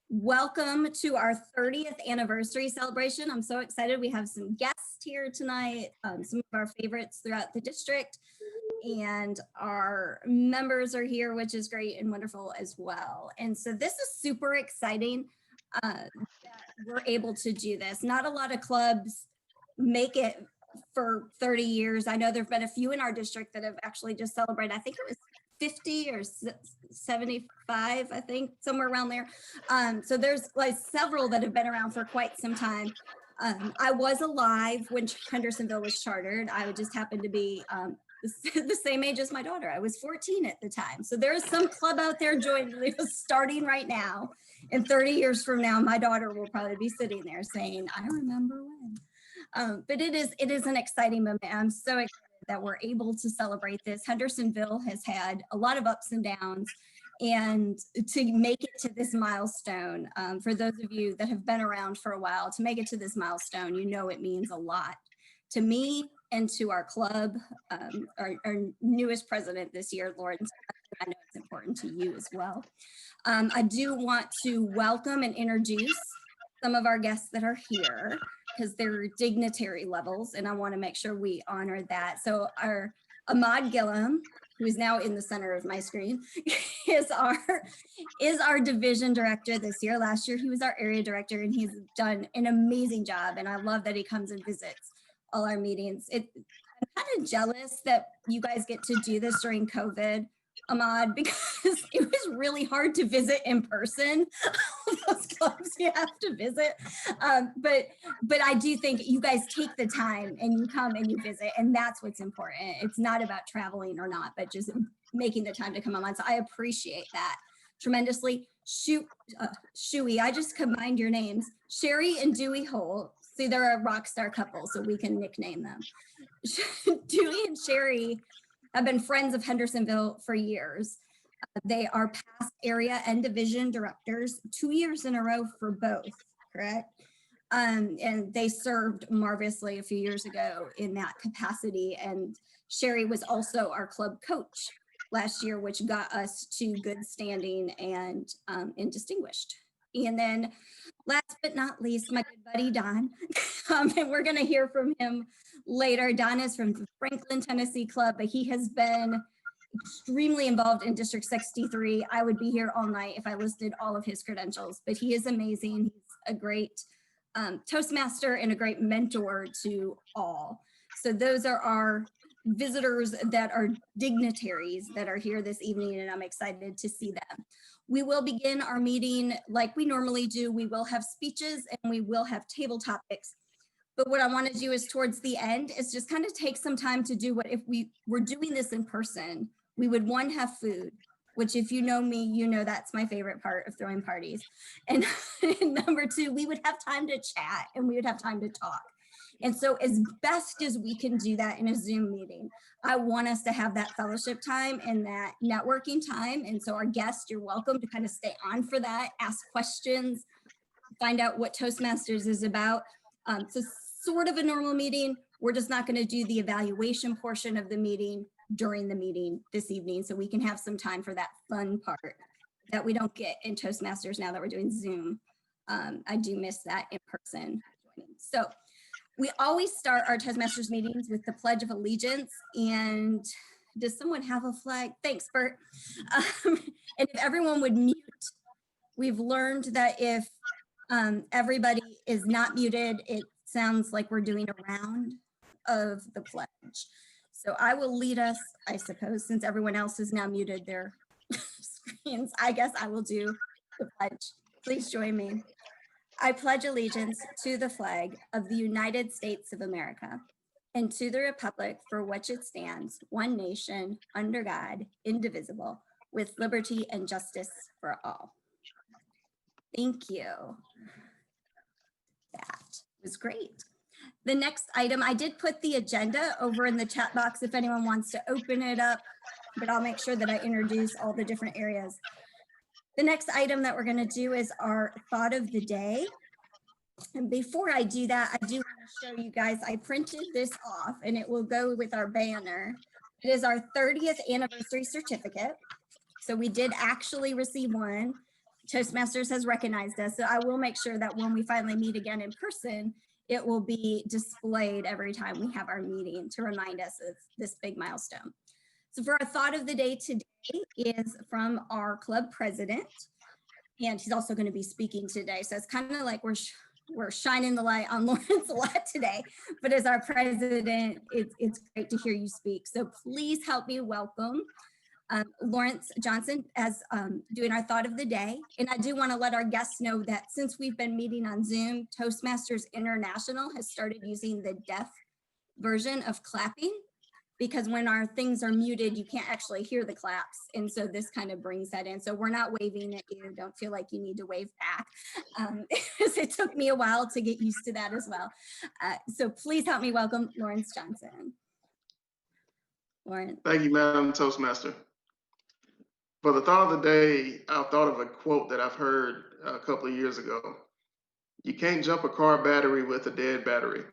Welcome to our 30th anniversary celebration. I'm so excited. We have some guests here tonight, some of our favorites throughout the district, and our members are here, which is great and wonderful as well. And so this is super exciting that we're able to do this. Not a lot of clubs make it for 30 years. I know there've been a few in our district that have actually just celebrated. I think it was 50 or 75, I think, somewhere around there. So there's like several that have been around for quite some time. I was alive when Hendersonville was chartered. I just happened to be the same age as my daughter. I was 14 at the time. So there is some club out there starting right now. And 30 years from now, my daughter will probably be sitting there saying, I remember when. But it is an exciting moment. I'm so excited that we're able to celebrate this. Hendersonville has had a lot of ups and downs, and to make it to this milestone, for those of you that have been around for a while, to make it to this milestone, you know it means a lot to me and to our club. Our newest president this year, Lawrence, I know it's important to you as well. I do want to welcome and introduce some of our guests that are here, because they're dignitary levels, and I want to make sure we honor that. So our Ahmad Gillum, who is now in the center of my screen, is our division director this year. Last year he was our area director, and he's done an amazing job, and I love that he comes and visits all our meetings. I'm kind of jealous that you guys get to do this during COVID, Ahmad, because it was really hard to visit in person. Those clubs you have to visit, but I do think you guys take the time and you come and you visit, and that's what's important. It's not about traveling or not, but just making the time to come on. So I appreciate that tremendously. Shuey, I just combined your names, Sherry and Dewey Holt. See, they're a rock star couple, so we can nickname them. Dewey and Sherry have been friends of Hendersonville for years. They are past area and division directors 2 years in a row for both, correct? And they served marvelously a few years ago in that capacity. And Sherry was also our club coach last year, which got us to good standing and distinguished. And then last but not least, my good buddy, Don, and we're gonna hear from him later. Don is from the Franklin, Tennessee club, but he has been extremely involved in District 63. I would be here all night if I listed all of his credentials, but he is amazing. He's a great Toastmaster and a great mentor to all. So those are our visitors that are dignitaries that are here this evening, and I'm excited to see them. We will begin our meeting like we normally do. We will have speeches and we will have table topics. But what I want to do is towards the end is just kind of take some time to do what if we were doing this in person, we would one, have food, which if you know me, you know that's my favorite part of throwing parties. And number two, we would have time to chat and we would have time to talk. And so as best as we can do that in a Zoom meeting, I want us to have that fellowship time and that networking time. And so our guests, you're welcome to kind of stay on for that, ask questions, find out what Toastmasters is about. So sort of a normal meeting. We're just not going to do the evaluation portion of the meeting during the meeting this evening, so we can have some time for that fun part that we don't get in Toastmasters now that we're doing Zoom. I do miss that in person joining. So we always start our Toastmasters meetings with the Pledge of Allegiance. And does someone have a flag? Thanks, Bert. And if everyone would mute, we've learned that if everybody is not muted, it sounds like we're doing a round of the pledge. So I will lead us, I suppose, since everyone else has now muted their screens. I guess I will do the pledge. Please join me. I pledge allegiance to the flag of the United States of America and to the republic for which it stands, one nation, under God, indivisible, with liberty and justice for all. Thank you. That was great. The next item, I did put the agenda over in the chat box if anyone wants to open it up, but I'll make sure that I introduce all the different areas. The next item that we're going to do is our thought of the day. And before I do that, I do want to show you guys, I printed this off and it will go with our banner. It is our 30th anniversary certificate. So we did actually receive one Toastmasters has recognized us, so I will make sure that when we finally meet again in person, it will be displayed every time we have our meeting to remind us of this big milestone. So for our thought of the day today is from our club president, and he's also going to be speaking today. So it's kind of like we're shining the light on Lawrence a lot today, but as our president, it's great to hear you speak. So please help me welcome Lawrence Johnson as doing our thought of the day. And I do want to let our guests know that since we've been meeting on Zoom, Toastmasters International has started using the deaf version of clapping, because when our things are muted, you can't actually hear the claps. And so this kind of brings that in. So we're not waving at you. Don't feel like you need to wave back. It took me a while to get used to that as well. So please help me welcome Lawrence Johnson. Lawrence. Thank you, Madam Toastmaster. For the thought of the day, I thought of a quote that I've heard a couple of years ago. You can't jump a car battery with a dead battery.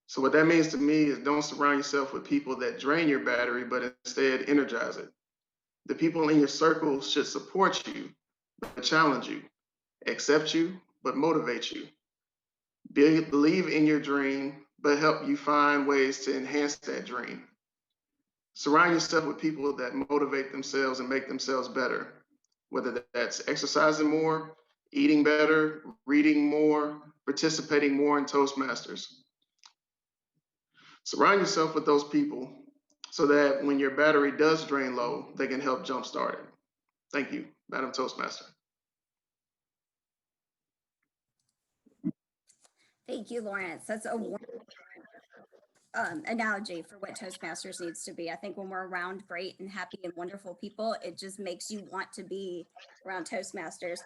So what that means to me is don't surround yourself with people that drain your battery, but instead energize it. The people in your circle should support you, but challenge you, accept you, but motivate you. Believe in your dream, but help you find ways to enhance that dream. Surround yourself with people that motivate themselves and make themselves better, whether that's exercising more, eating better, reading more, participating more in Toastmasters. Surround yourself with those people so that when your battery does drain low, they can help jumpstart it. Thank you, Madam Toastmaster. Thank you, Lawrence. That's a wonderful analogy for what Toastmasters needs to be. I think when we're around great and happy and wonderful people, it just makes you want to be around Toastmasters.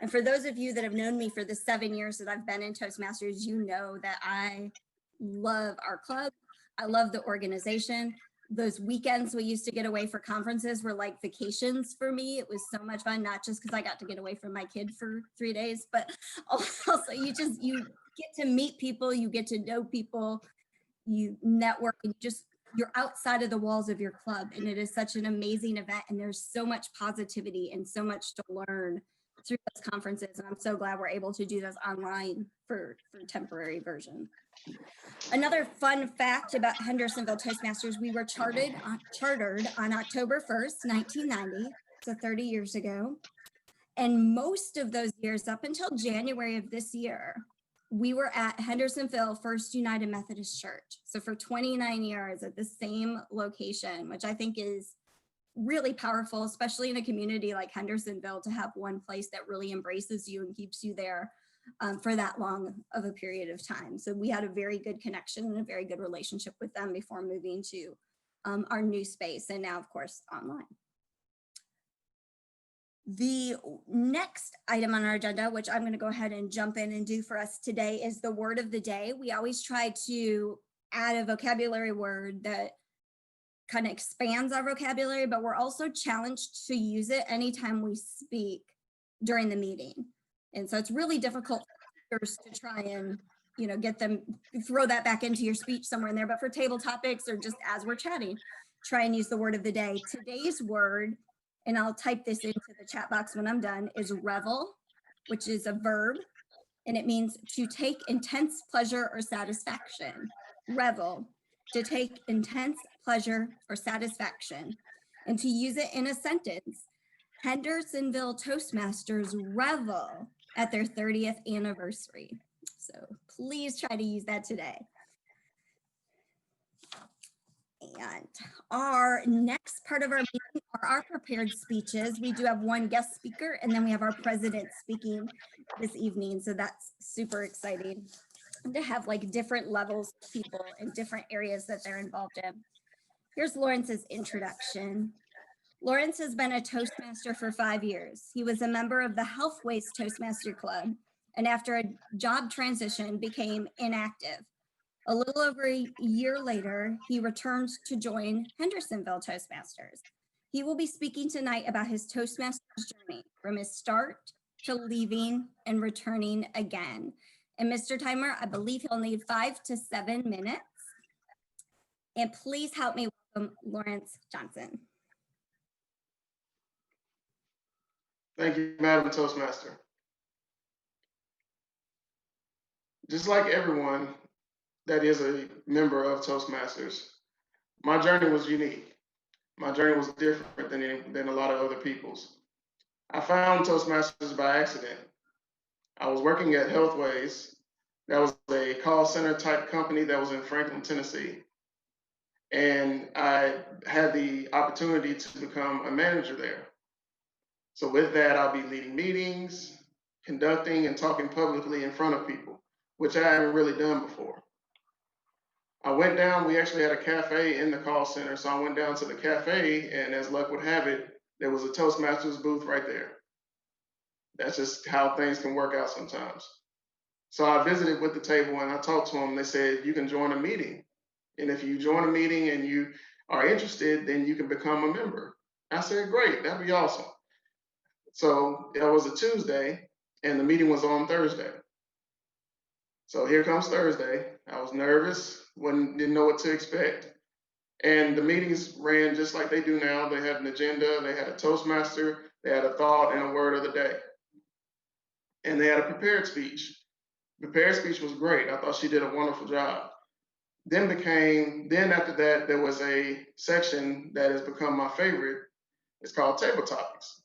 And for those of you that have known me for the 7 years that I've been in Toastmasters, you know that I love our club. I love the organization. Those weekends we used to get away for conferences were like vacations for me. It was so much fun, not just because I got to get away from my kid for 3 days, but also you get to meet people, you get to know people, you network, and you're outside of the walls of your club. And it is such an amazing event. And there's so much positivity and so much to learn through those conferences. And I'm so glad we're able to do those online for temporary version. Another fun fact about Hendersonville Toastmasters, we were chartered on October 1st, 1990, so 30 years ago. And most of those years, up until January of this year, we were at Hendersonville First United Methodist Church. So for 29 years at the same location, which I think is really powerful, especially in a community like Hendersonville, to have one place that really embraces you and keeps you there for that long of a period of time. So we had a very good connection and a very good relationship with them before moving to our new space, and now, of course, online. The next item on our agenda, which I'm going to go ahead and jump in and do for us today, is the word of the day. We always try to add a vocabulary word that kind of expands our vocabulary, but we're also challenged to use it anytime we speak during the meeting. And so it's really difficult for speakers to try and, get them, throw that back into your speech somewhere in there. But for table topics or just as we're chatting, try and use the word of the day. Today's word, and I'll type this into the chat box when I'm done, is revel, which is a verb, and it means to take intense pleasure or satisfaction. Revel, to take intense pleasure or satisfaction. And to use it in a sentence, Hendersonville Toastmasters revel at their 30th anniversary. So please try to use that today. And our next part of our meeting are our prepared speeches. We do have one guest speaker, and then we have our president speaking this evening. So that's super exciting to have like different levels of people in different areas that they're involved in. Here's Lawrence's introduction. Lawrence has been a Toastmaster for 5 years. He was a member of the Healthways Toastmaster Club, and after a job transition became inactive. A little over a year later, he returned to join Hendersonville Toastmasters. He will be speaking tonight about his Toastmasters journey from his start to leaving and returning again. And Mr. Timer, I believe he'll need 5 to 7 minutes. And please help me welcome Lawrence Johnson. Thank you, Madam Toastmaster. Just like everyone that is a member of Toastmasters, my journey was unique. My journey was different than a lot of other people's. I found Toastmasters by accident. I was working at Healthways. That was a call center type company that was in Franklin, Tennessee. And I had the opportunity to become a manager there. So with that, I'll be leading meetings, conducting and talking publicly in front of people, which I haven't really done before. I went down, we actually had a cafe in the call center. So I went down to the cafe, and as luck would have it, there was a Toastmasters booth right there. That's just how things can work out sometimes. So I visited with the table and I talked to them. They said, you can join a meeting. And if you join a meeting and you are interested, then you can become a member. I said, great, that'd be awesome. So it was a Tuesday and the meeting was on Thursday. So here comes Thursday. I was nervous, didn't know what to expect. And the meetings ran just like they do now. They had an agenda, they had a Toastmaster, they had a thought and a word of the day. And they had a prepared speech. Prepared speech was great. I thought she did a wonderful job. Then after that, there was a section that has become my favorite. It's called Table Topics.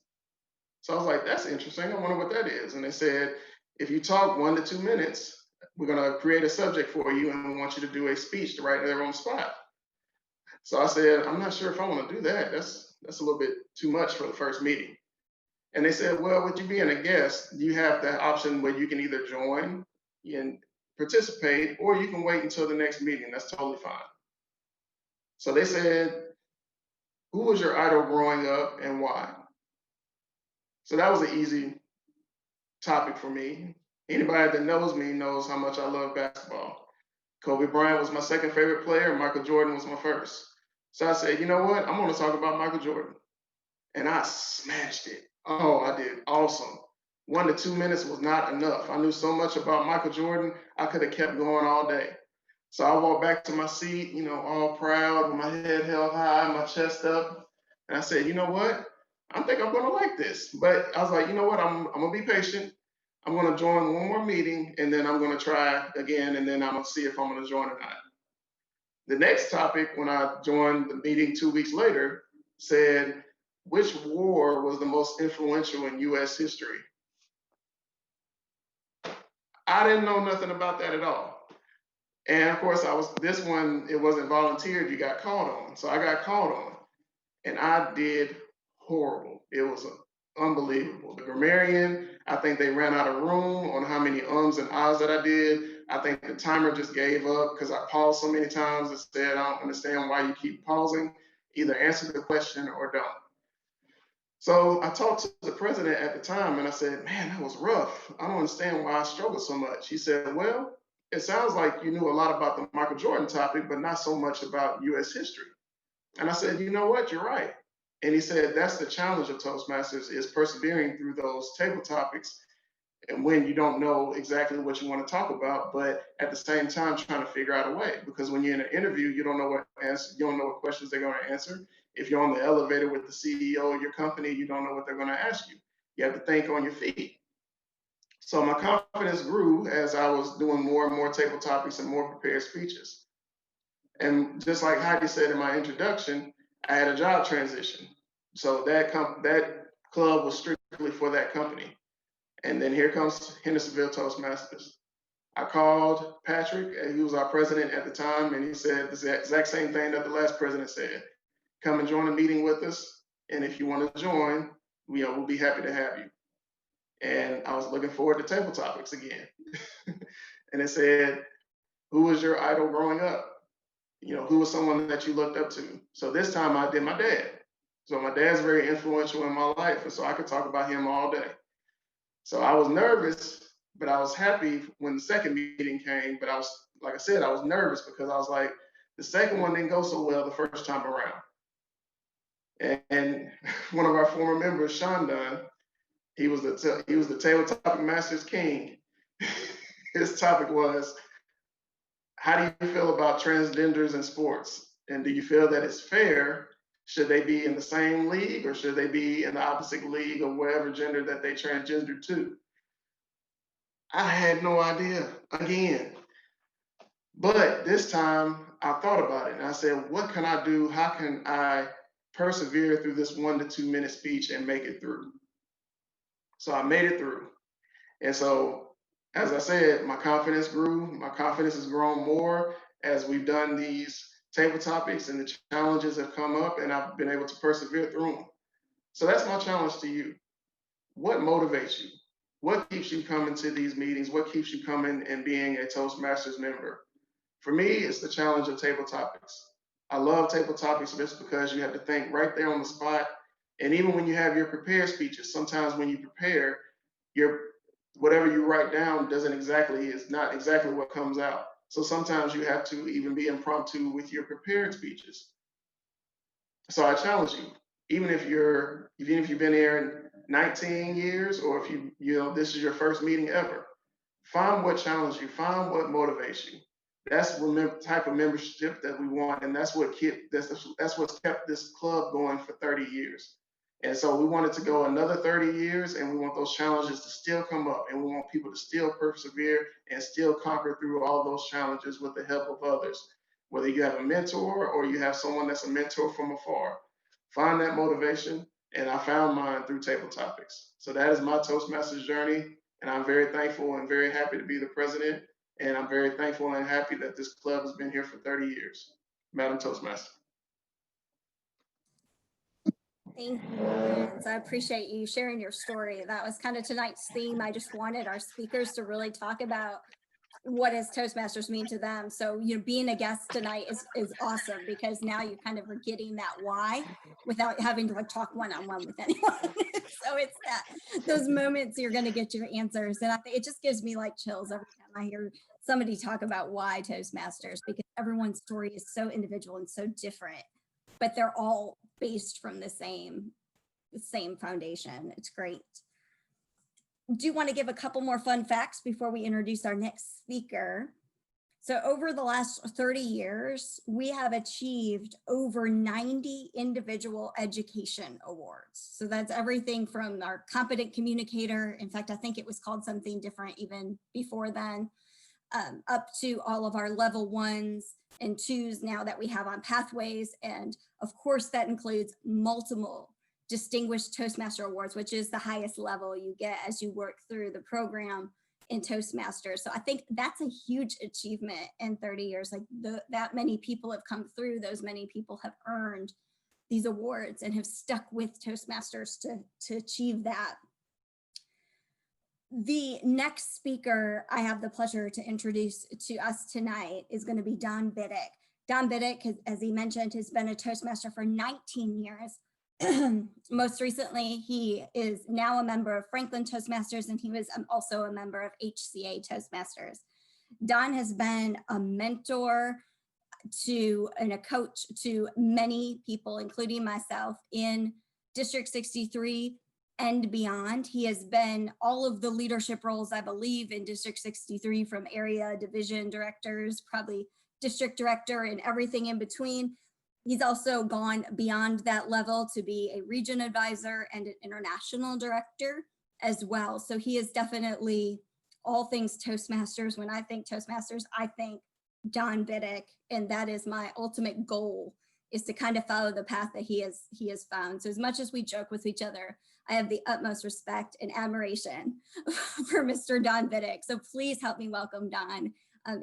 So I was like, that's interesting. I wonder what that is. And they said, if you talk 1 to 2 minutes, we're going to create a subject for you and we want you to do a speech to write there on the spot. So I said, I'm not sure if I want to do that. That's a little bit too much for the first meeting. And they said, well, with you being a guest, you have that option where you can either join and participate, or you can wait until the next meeting. That's totally fine. So they said, who was your idol growing up and why? So that was an easy topic for me. Anybody that knows me knows how much I love basketball. Kobe Bryant was my second favorite player. Michael Jordan was my first. So I said, you know what? I'm going to talk about Michael Jordan. And I smashed it. Oh, I did awesome. 1 to 2 minutes was not enough. I knew so much about Michael Jordan, I could have kept going all day. So I walked back to my seat, all proud, with my head held high, my chest up. And I said, you know what? I think I'm going to like this. But I was like, you know what? I'm going to be patient. I'm going to join one more meeting, and then I'm going to try again, and then I'm going to see if I'm going to join or not. The next topic, when I joined the meeting 2 weeks later, said, which war was the most influential in U.S. history? I didn't know nothing about that at all. And of course, this one, it wasn't volunteered, you got called on. So I got called on, and I did horrible. It was unbelievable. The grammarian, I think they ran out of room on how many ums and ahs that I did. I think the timer just gave up because I paused so many times and said, I don't understand why you keep pausing. Either answer the question or don't. So I talked to the president at the time and I said, man, that was rough. I don't understand why I struggled so much. He said, well, it sounds like you knew a lot about the Michael Jordan topic, but not so much about US history. And I said, you know what, you're right. And he said, that's the challenge of Toastmasters, is persevering through those table topics and when you don't know exactly what you want to talk about, but at the same time trying to figure out a way. Because when you're in an interview, you don't know what questions they're going to answer. If you're on the elevator with the CEO of your company, you don't know what they're going to ask you. You have to think on your feet. So my confidence grew as I was doing more and more table topics and more prepared speeches. And just like Heidi said in my introduction, I had a job transition. So that club was strictly for that company. And then here comes Hendersonville Toastmasters. I called Patrick, and he was our president at the time, and he said the exact same thing that the last president said. Come and join a meeting with us, and if you want to join, we'll be happy to have you. And I was looking forward to table topics again. And it said, who was your idol growing up? Who was someone that you looked up to? So this time I did my dad. So my dad's very influential in my life, and so I could talk about him all day. So I was nervous, but I was happy when the second meeting came. But I was nervous because I was like, the second one didn't go so well the first time around. And one of our former members, Sean Dunn, he was the table topic masters king. His topic was, how do you feel about transgenders in sports? And do you feel that it's fair Should they be in the same league or should they be in the opposite league of whatever gender that they transgender to? I had no idea again. But this time I thought about it and I said, what can I do? How can I persevere through this 1 to 2 minute speech and make it through? So I made it through. And so, as I said, my confidence grew. My confidence has grown more as we've done these table topics and the challenges have come up and I've been able to persevere through them. So that's my challenge to you. What motivates you? What keeps you coming to these meetings? What keeps you coming and being a Toastmasters member? For me, it's the challenge of table topics. I love table topics just because you have to think right there on the spot. And even when you have your prepared speeches, sometimes when you prepare, your whatever you write down is not exactly what comes out. So sometimes you have to even be impromptu with your prepared speeches. So I challenge you, even if you've been here in 19 years, or if this is your first meeting ever, find what challenges you, find what motivates you. That's the type of membership that we want, and that's what's kept this club going for 30 years. And so we want it to go another 30 years, and we want those challenges to still come up, and we want people to still persevere and still conquer through all those challenges with the help of others. Whether you have a mentor or you have someone that's a mentor from afar, find that motivation. And I found mine through table topics. So that is my Toastmasters journey, and I'm very thankful and very happy to be the president. And I'm very thankful and happy that this club has been here for 30 years. Madam Toastmaster. Thank you, Lawrence. I appreciate you sharing your story. That was kind of tonight's theme. I just wanted our speakers to really talk about what does Toastmasters mean to them. So, being a guest tonight is awesome because now you kind of are getting that why without having to talk one-on-one with anyone. So it's those moments you're going to get your answers. And it just gives me chills every time I hear somebody talk about why Toastmasters, because everyone's story is so individual and so different, but they're all based from the same foundation. It's great. Do want to give a couple more fun facts before we introduce our next speaker. So over the last 30 years, we have achieved over 90 individual education awards. So that's everything from our competent communicator. In fact, I think it was called something different even before then, up to all of our level 1s and 2s now that we have on pathways. And of course, that includes multiple Distinguished Toastmaster Awards, which is the highest level you get as you work through the program in Toastmasters. So I think that's a huge achievement in 30 years. That many people have come through, those many people have earned these awards and have stuck with Toastmasters to achieve that. The next speaker I have the pleasure to introduce to us tonight is going to be Don Biddick. Don Biddick, as he mentioned, has been a Toastmaster for 19 years. Most recently, he is now a member of Franklin Toastmasters, and he was also a member of HCA Toastmasters. Don has been a mentor and a coach to many people, including myself, in District 63 and beyond. He has been all of the leadership roles, I believe, in District 63, from area division directors, probably district director, and everything in between. He's also gone beyond that level to be a region advisor and an international director as well. So he is definitely all things Toastmasters. When I think Toastmasters, I think Don Biddick, and that is my ultimate goal, is to kind of follow the path that he has found. So as much as we joke with each other, I have the utmost respect and admiration for Mr. Don Biddick. So please help me welcome Don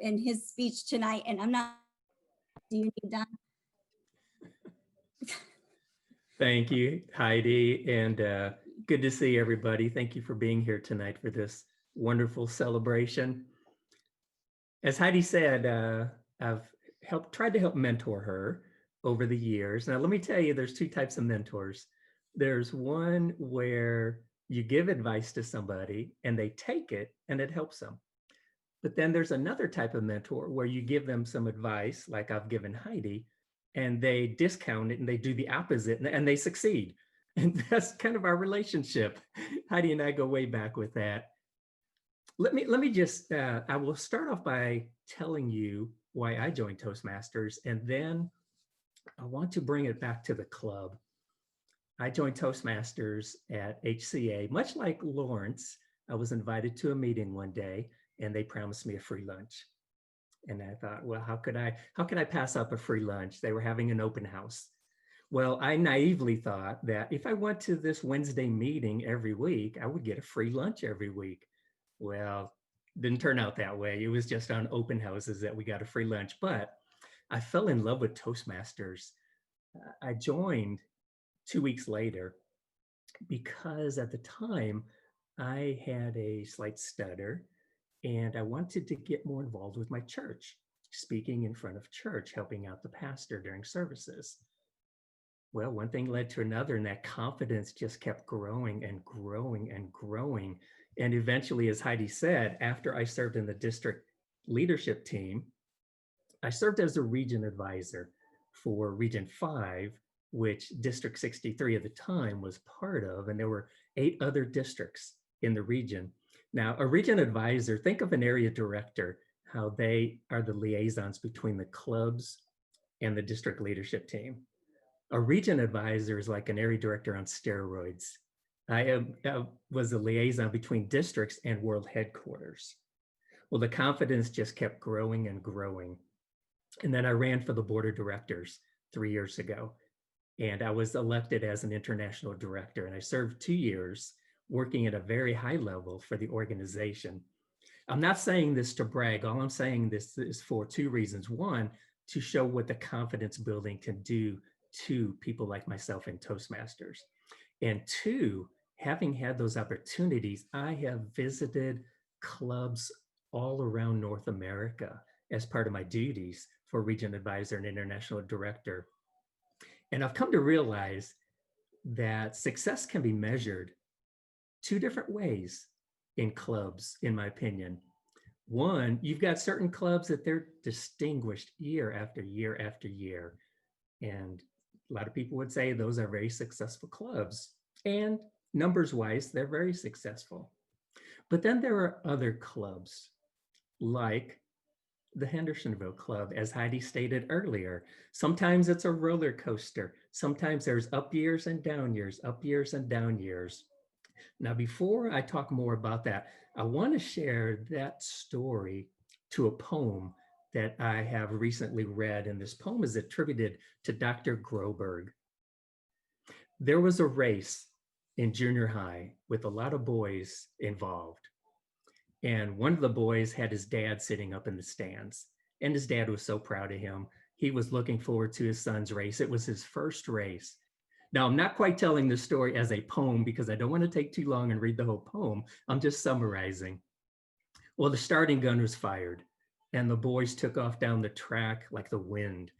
in his speech tonight. And do you need Don? Thank you, Heidi, and good to see everybody. Thank you for being here tonight for this wonderful celebration. As Heidi said, I've tried to help mentor her over the years. Now, let me tell you, there's two types of mentors. There's one where you give advice to somebody and they take it and it helps them. But then there's another type of mentor where you give them some advice, like I've given Heidi, and they discount it and they do the opposite and they succeed. And that's kind of our relationship. Heidi and I go way back with that. Let me just, I will start off by telling you why I joined Toastmasters, and then I want to bring it back to the club. I joined Toastmasters at HCA, much like Lawrence. I was invited to a meeting one day and they promised me a free lunch. And I thought, well, how could I pass up a free lunch? They were having an open house. Well, I naively thought that if I went to this Wednesday meeting every week, I would get a free lunch every week. Well, didn't turn out that way. It was just on open houses that we got a free lunch, but I fell in love with Toastmasters. I joined 2 weeks later because at the time I had a slight stutter and I wanted to get more involved with my church, speaking in front of church, helping out the pastor during services. Well, one thing led to another, and that confidence just kept growing and growing and growing. And eventually, as Heidi said, after I served in the district leadership team, I served as a region advisor for Region 5, which District 63 at the time was part of, and there were 8 other districts in the region. Now, a region advisor, think of an area director, how they are the liaisons between the clubs and the district leadership team. A region advisor is like an area director on steroids. I was a liaison between districts and world headquarters. Well, the confidence just kept growing and growing. And then I ran for the board of directors 3 years ago. And I was elected as an international director. And I served 2 years working at a very high level for the organization. I'm not saying this to brag. All I'm saying this is for 2 reasons. One, to show what the confidence building can do to people like myself in Toastmasters. And 2, having had those opportunities, I have visited clubs all around North America as part of my duties for region advisor and international director. And I've come to realize that success can be measured 2 different ways in clubs, in my opinion. One, you've got certain clubs that they're distinguished year after year after year. And a lot of people would say those are very successful clubs. And numbers-wise, they're very successful. But then there are other clubs like the Hendersonville Club, as Heidi stated earlier. Sometimes it's a roller coaster. Sometimes there's up years and down years, up years and down years. Now, before I talk more about that, I want to share that story to a poem that I have recently read, and this poem is attributed to Dr. Groberg. There was a race in junior high with a lot of boys involved. And one of the boys had his dad sitting up in the stands. And his dad was so proud of him. He was looking forward to his son's race. It was his first race. Now, I'm not quite telling this story as a poem because I don't want to take too long and read the whole poem. I'm just summarizing. Well, the starting gun was fired and the boys took off down the track like the wind.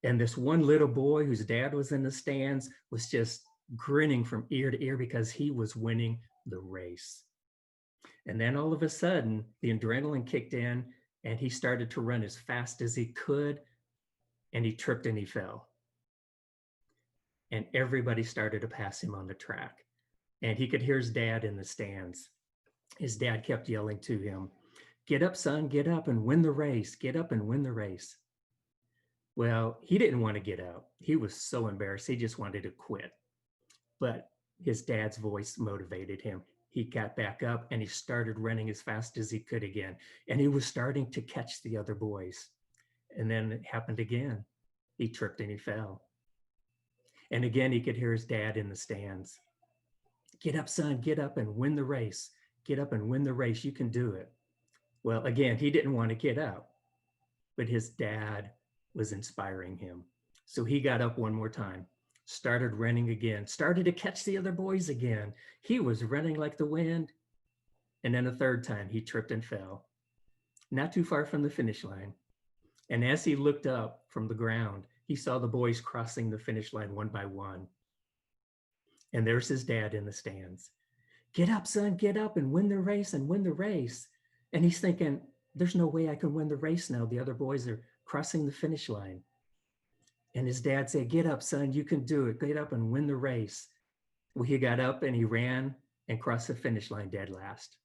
And this one little boy whose dad was in the stands was just grinning from ear to ear because he was winning the race. And then all of a sudden, the adrenaline kicked in and he started to run as fast as he could, and he tripped and he fell. And everybody started to pass him on the track. And he could hear his dad in the stands. His dad kept yelling to him, "Get up, son, get up and win the race. Get up and win the race." Well, he didn't want to get up. He was so embarrassed. He just wanted to quit. But his dad's voice motivated him. He got back up and he started running as fast as he could again. And he was starting to catch the other boys. And then it happened again. He tripped and he fell. And again, he could hear his dad in the stands. "Get up, son, get up and win the race. Get up and win the race. You can do it." Well, again, he didn't want to get up, but his dad was inspiring him. So he got up one more time, started running again, started to catch the other boys again. He was running like the wind. And then a third time, he tripped and fell, not too far from the finish line. And as he looked up from the ground, he saw the boys crossing the finish line one by one. And there's his dad in the stands. "Get up, son, get up and win the race and win the race." And he's thinking, there's no way I can win the race now. The other boys are crossing the finish line. And his dad said, "Get up, son, you can do it. Get up and win the race." Well, he got up and he ran and crossed the finish line dead last.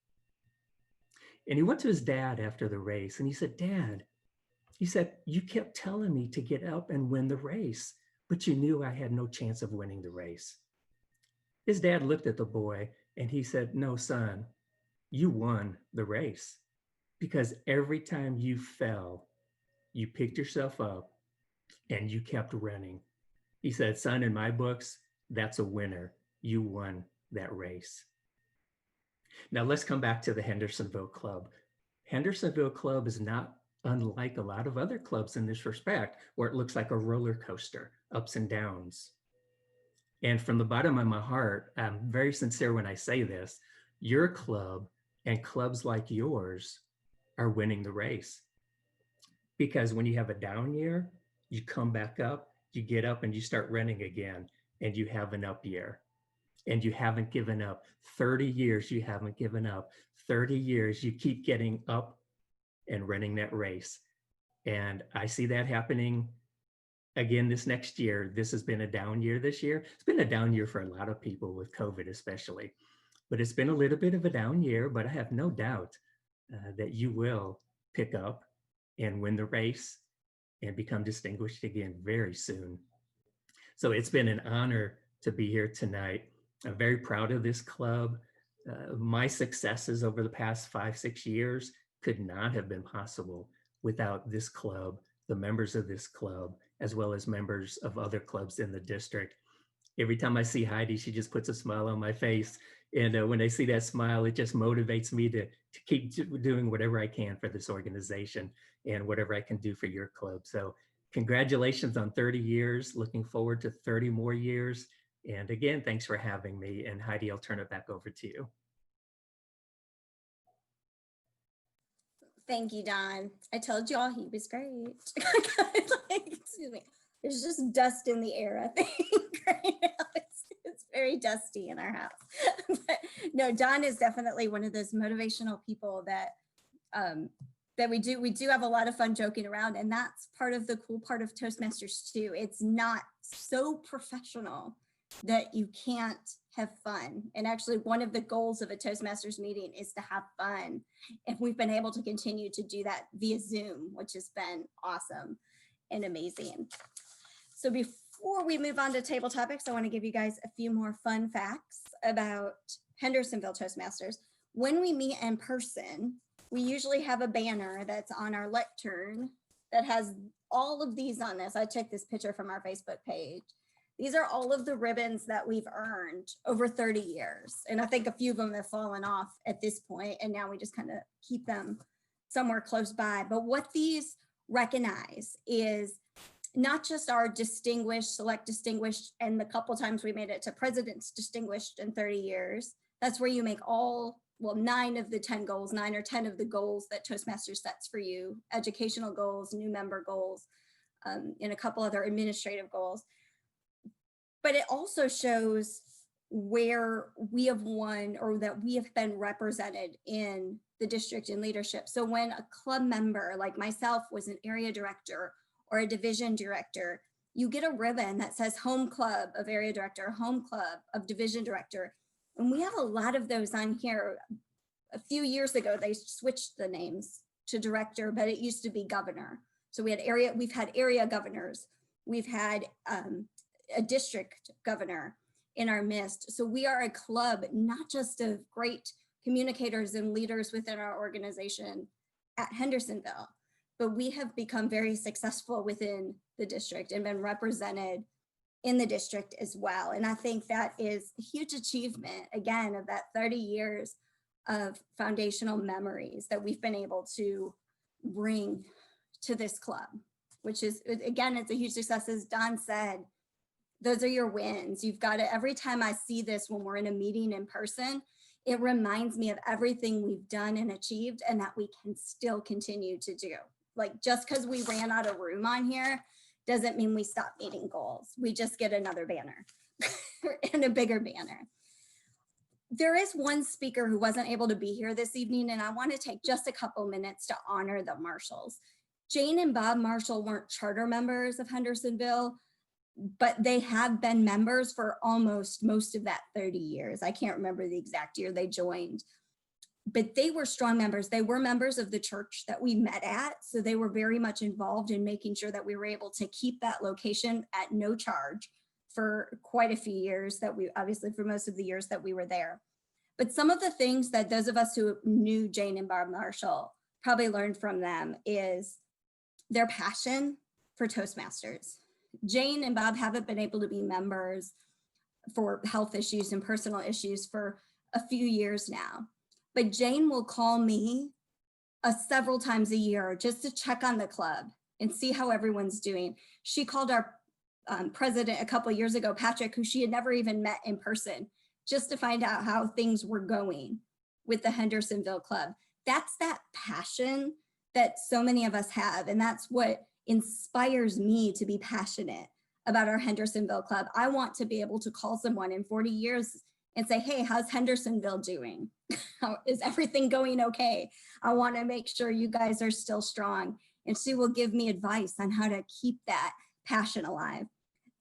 And he went to his dad after the race and he said, "Dad," he said, "you kept telling me to get up and win the race. but you knew I had no chance of winning the race. His dad looked at the boy and he said, no, son, you won the race because every time you fell, you picked yourself up and you kept running. He said, son, in my books, that's a winner. You won that race. Now let's come back to the Hendersonville Club. Hendersonville Club is not unlike a lot of other clubs in this respect, where it looks like a roller coaster, ups and downs. And from the bottom of my heart, I'm very sincere when I say this, your club and clubs like yours are winning the race. Because when you have a down year, you come back up, you get up and you start running again, and you have an up year. And you haven't given up. 30 years, you haven't given up. 30 years, you keep getting up and running that race. And I see that happening again this next year. This has been a down year this year. It's been a down year for a lot of people with COVID especially. But it's been a little bit of a down year, but I have no doubt that you will pick up and win the race and become distinguished again very soon. So it's been an honor to be here tonight. I'm very proud of this club. My successes over the past 5-6 years could not have been possible without this club, the members of this club, as well as members of other clubs in the district. Every time I see Heidi, she just puts a smile on my face. And when I see that smile, it just motivates me to keep doing whatever I can for this organization and whatever I can do for your club. So congratulations on 30 years. Looking forward to 30 more years. And again, thanks for having me. And Heidi, I'll turn it back over to you. Thank you, Don. I told y'all he was great. Excuse me. There's just dust in the air, I think, right now. It's very dusty in our house. But no, Don is definitely one of those motivational people that that we do have a lot of fun joking around. And that's part of the cool part of Toastmasters too. It's not so professional that you can't have fun. And actually one of the goals of a Toastmasters meeting is to have fun. And we've been able to continue to do that via Zoom, which has been awesome and amazing. So before we move on to table topics, I want to give you guys a few more fun facts about Hendersonville Toastmasters. When we meet in person, we usually have a banner that's on our lectern that has all of these on this. I took this picture from our Facebook page. These are all of the ribbons that we've earned over 30 years. And I think a few of them have fallen off at this point, and now we just kind of keep them somewhere close by. But what these recognize is not just our distinguished, select distinguished, and the couple times we made it to president's distinguished in 30 years. That's where you make all, well, 9 of the 10 goals, 9 or 10 of the goals that Toastmasters sets for you, educational goals, new member goals, and a couple other administrative goals. But it also shows where we have won or that we have been represented in the district in leadership. So when a club member like myself was an area director or a division director, you get a ribbon that says home club of area director, home club of division director. And we have a lot of those on here. A few years ago, they switched the names to director, but it used to be governor. So we've had area governors. We've had a district governor in our midst. So we are a club, not just of great communicators and leaders within our organization at Hendersonville, but we have become very successful within the district and been represented in the district as well. And I think that is a huge achievement, again, of that 30 years of foundational memories that we've been able to bring to this club, which is, again, it's a huge success. As Don said, those are your wins. You've got to, every time I see this when we're in a meeting in person, it reminds me of everything we've done and achieved and that we can still continue to do. Like just because we ran out of room on here doesn't mean we stop meeting goals. We just get another banner and a bigger banner. There is one speaker who wasn't able to be here this evening, and I want to take just a couple minutes to honor the Marshalls. Jane and Bob Marshall weren't charter members of Hendersonville, but they have been members for almost most of that 30 years. I can't remember the exact year they joined, but they were strong members. They were members of the church that we met at. So they were very much involved in making sure that we were able to keep that location at no charge for quite a few years, that we obviously for most of the years that we were there. But some of the things that those of us who knew Jane and Bob Marshall probably learned from them is their passion for Toastmasters. Jane and Bob haven't been able to be members for health issues and personal issues for a few years now. But Jane will call me several times a year just to check on the club and see how everyone's doing. She called our president a couple of years ago, Patrick, who she had never even met in person, just to find out how things were going with the Hendersonville Club. That's that passion that so many of us have. And that's what inspires me to be passionate about our Hendersonville Club. I want to be able to call someone in 40 years and say, hey, how's Hendersonville doing? How, is everything going okay? I want to make sure you guys are still strong. And she will give me advice on how to keep that passion alive.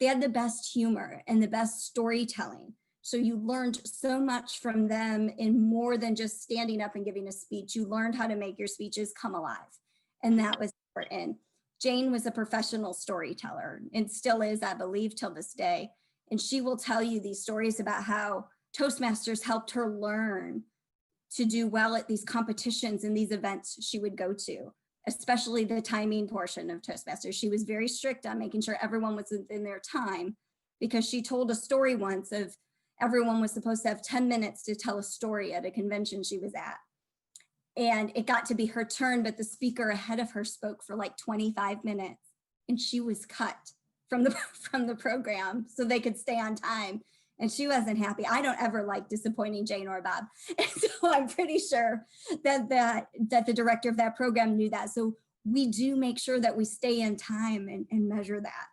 They had the best humor and the best storytelling. So you learned so much from them in more than just standing up and giving a speech. You learned how to make your speeches come alive. And that was important. Jane was a professional storyteller and still is, I believe, till this day. And she will tell you these stories about how Toastmasters helped her learn to do well at these competitions and these events she would go to, especially the timing portion of Toastmasters. She was very strict on making sure everyone was within their time, because she told a story once of everyone was supposed to have 10 minutes to tell a story at a convention she was at. And it got to be her turn, but the speaker ahead of her spoke for like 25 minutes and she was cut from the program so they could stay on time. And she wasn't happy. I don't ever like disappointing Jane or Bob. And so I'm pretty sure that the director of that program knew that. So we do make sure that we stay in time and measure that.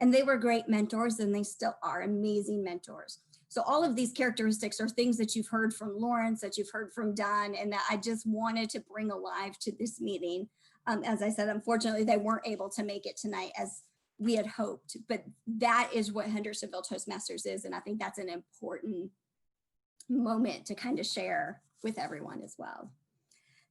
And they were great mentors, and they still are amazing mentors. So all of these characteristics are things that you've heard from Lawrence, that you've heard from Don, and that I just wanted to bring alive to this meeting. As I said, unfortunately, they weren't able to make it tonight as we had hoped, but that is what Hendersonville Toastmasters is. And I think that's an important moment to kind of share with everyone as well.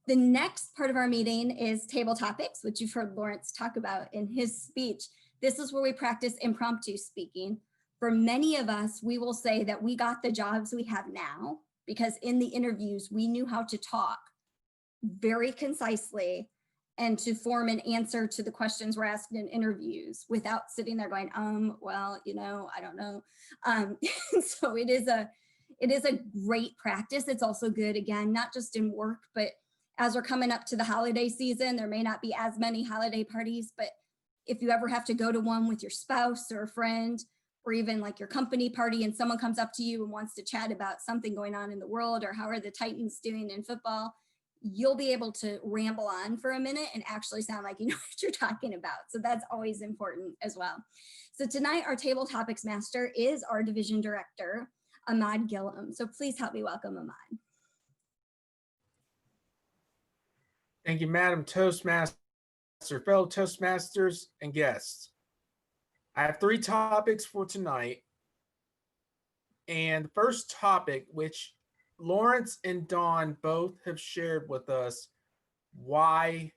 The next part of our meeting is table topics, which you've heard Lawrence talk about in his speech. This is where we practice impromptu speaking. For many of us, we will say that we got the jobs we have now because in the interviews, we knew how to talk very concisely and to form an answer to the questions we're asked in interviews without sitting there going, well, you know, I don't know. So it is a great practice. It's also good, again, not just in work, but as we're coming up to the holiday season, there may not be as many holiday parties, but if you ever have to go to one with your spouse or a friend, or even like your company party, and someone comes up to you and wants to chat about something going on in the world, or how are the Titans doing in football, you'll be able to ramble on for a minute and actually sound like you know what you're talking about. So that's always important as well. So tonight, our table topics master is our division director, Ahmad Gillum. So please help me welcome Ahmad. Thank you, Madam Toastmaster, fellow Toastmasters, and guests. I have 3 topics for tonight. And the first topic, which Lawrence and Dawn both have shared with us why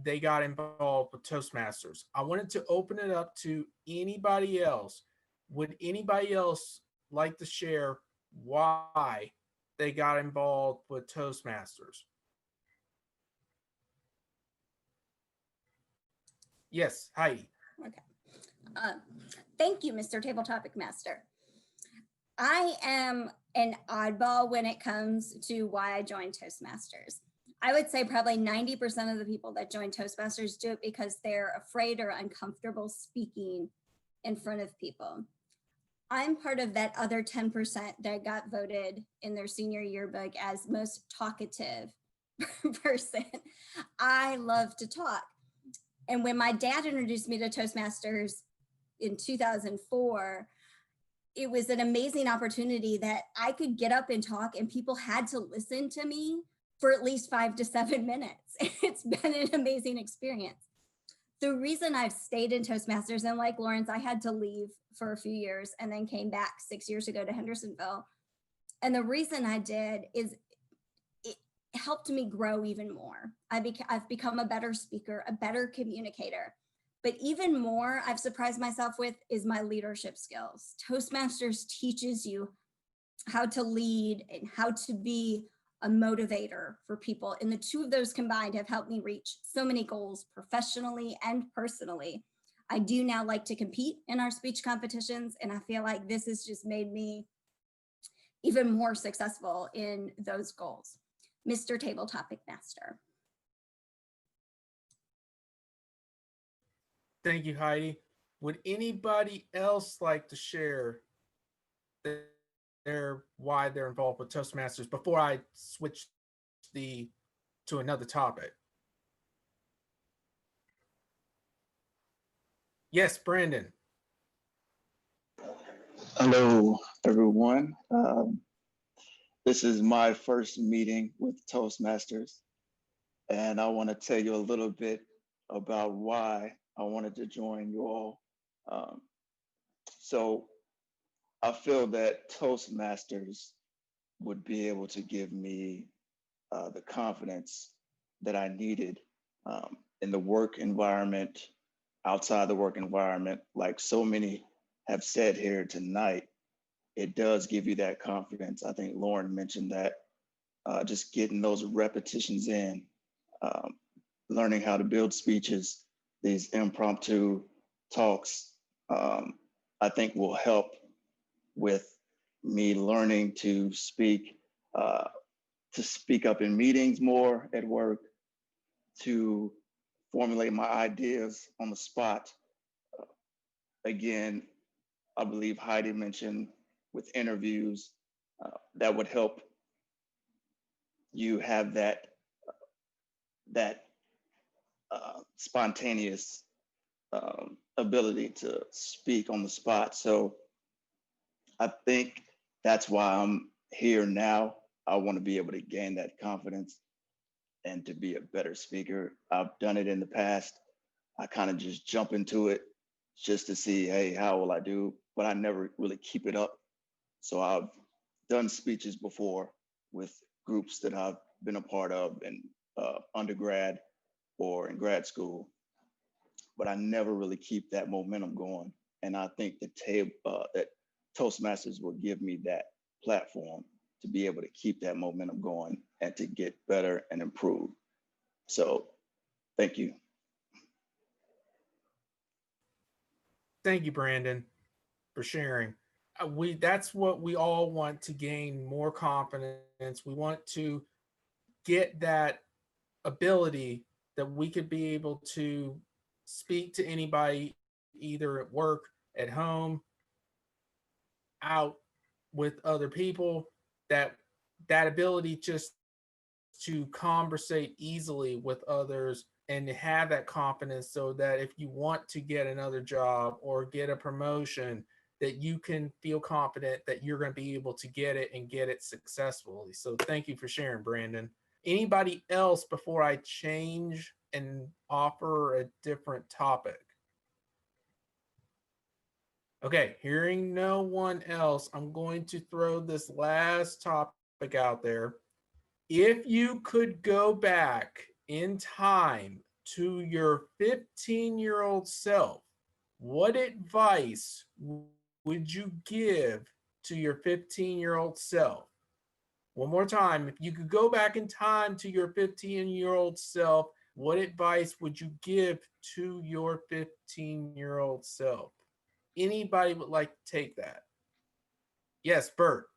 they got involved with Toastmasters. I wanted to open it up to anybody else. Would anybody else like to share why they got involved with Toastmasters? Yes, Heidi. Okay. Thank you, Mr. Table Topic Master. I am an oddball when it comes to why I joined Toastmasters. I would say probably 90% of the people that join Toastmasters do it because they're afraid or uncomfortable speaking in front of people. I'm part of that other 10% that got voted in their senior yearbook as most talkative person. I love to talk. And when my dad introduced me to Toastmasters in 2004, it was an amazing opportunity that I could get up and talk and people had to listen to me for at least 5 to 7 minutes. It's been an amazing experience. The reason I've stayed in Toastmasters, and like Lawrence, I had to leave for a few years and then came back 6 years ago to Hendersonville. And the reason I did is helped me grow even more. I've become a better speaker, a better communicator. But even more, I've surprised myself with is my leadership skills. Toastmasters teaches you how to lead and how to be a motivator for people. And the two of those combined have helped me reach so many goals professionally and personally. I do now like to compete in our speech competitions, and I feel like this has just made me even more successful in those goals. Mr. Table Topic Master. Thank you, Heidi. Would anybody else like to share why they're involved with Toastmasters before I switch to another topic? Yes, Brandon. Hello, everyone. This is my first meeting with Toastmasters, and I want to tell you a little bit about why I wanted to join you all. So I feel that Toastmasters would be able to give me the confidence that I needed in the work environment, outside the work environment. Like so many have said here tonight, it does give you that confidence. I think Lauren mentioned that, just getting those repetitions in, learning how to build speeches, these impromptu talks, I think will help with me learning to speak up in meetings more at work, to formulate my ideas on the spot. Again, I believe Heidi mentioned with interviews, that would help you have that spontaneous ability to speak on the spot. So I think that's why I'm here now. I want to be able to gain that confidence and to be a better speaker. I've done it in the past. I kind of just jump into it just to see, hey, how will I do? But I never really keep it up. So I've done speeches before with groups that I've been a part of in undergrad or in grad school, but I never really keep that momentum going. And I think that Toastmasters will give me that platform to be able to keep that momentum going and to get better and improve. So thank you. Thank you, Brandon, for sharing. That's what we all want, to gain more confidence. We want to get that ability that we could be able to speak to anybody, either at work, at home, out with other people, that ability just to conversate easily with others and to have that confidence, so that if you want to get another job or get a promotion, that you can feel confident that you're going to be able to get it and get it successfully. So thank you for sharing, Brandon. Anybody else before I change and offer a different topic? Okay, hearing no one else, I'm going to throw this last topic out there. If you could go back in time to your 15-year-old self, what advice would you give to your 15-year-old self? One more time, if you could go back in time to your 15-year-old self, what advice would you give to your 15-year-old self? Anybody would like to take that? Yes, Bert.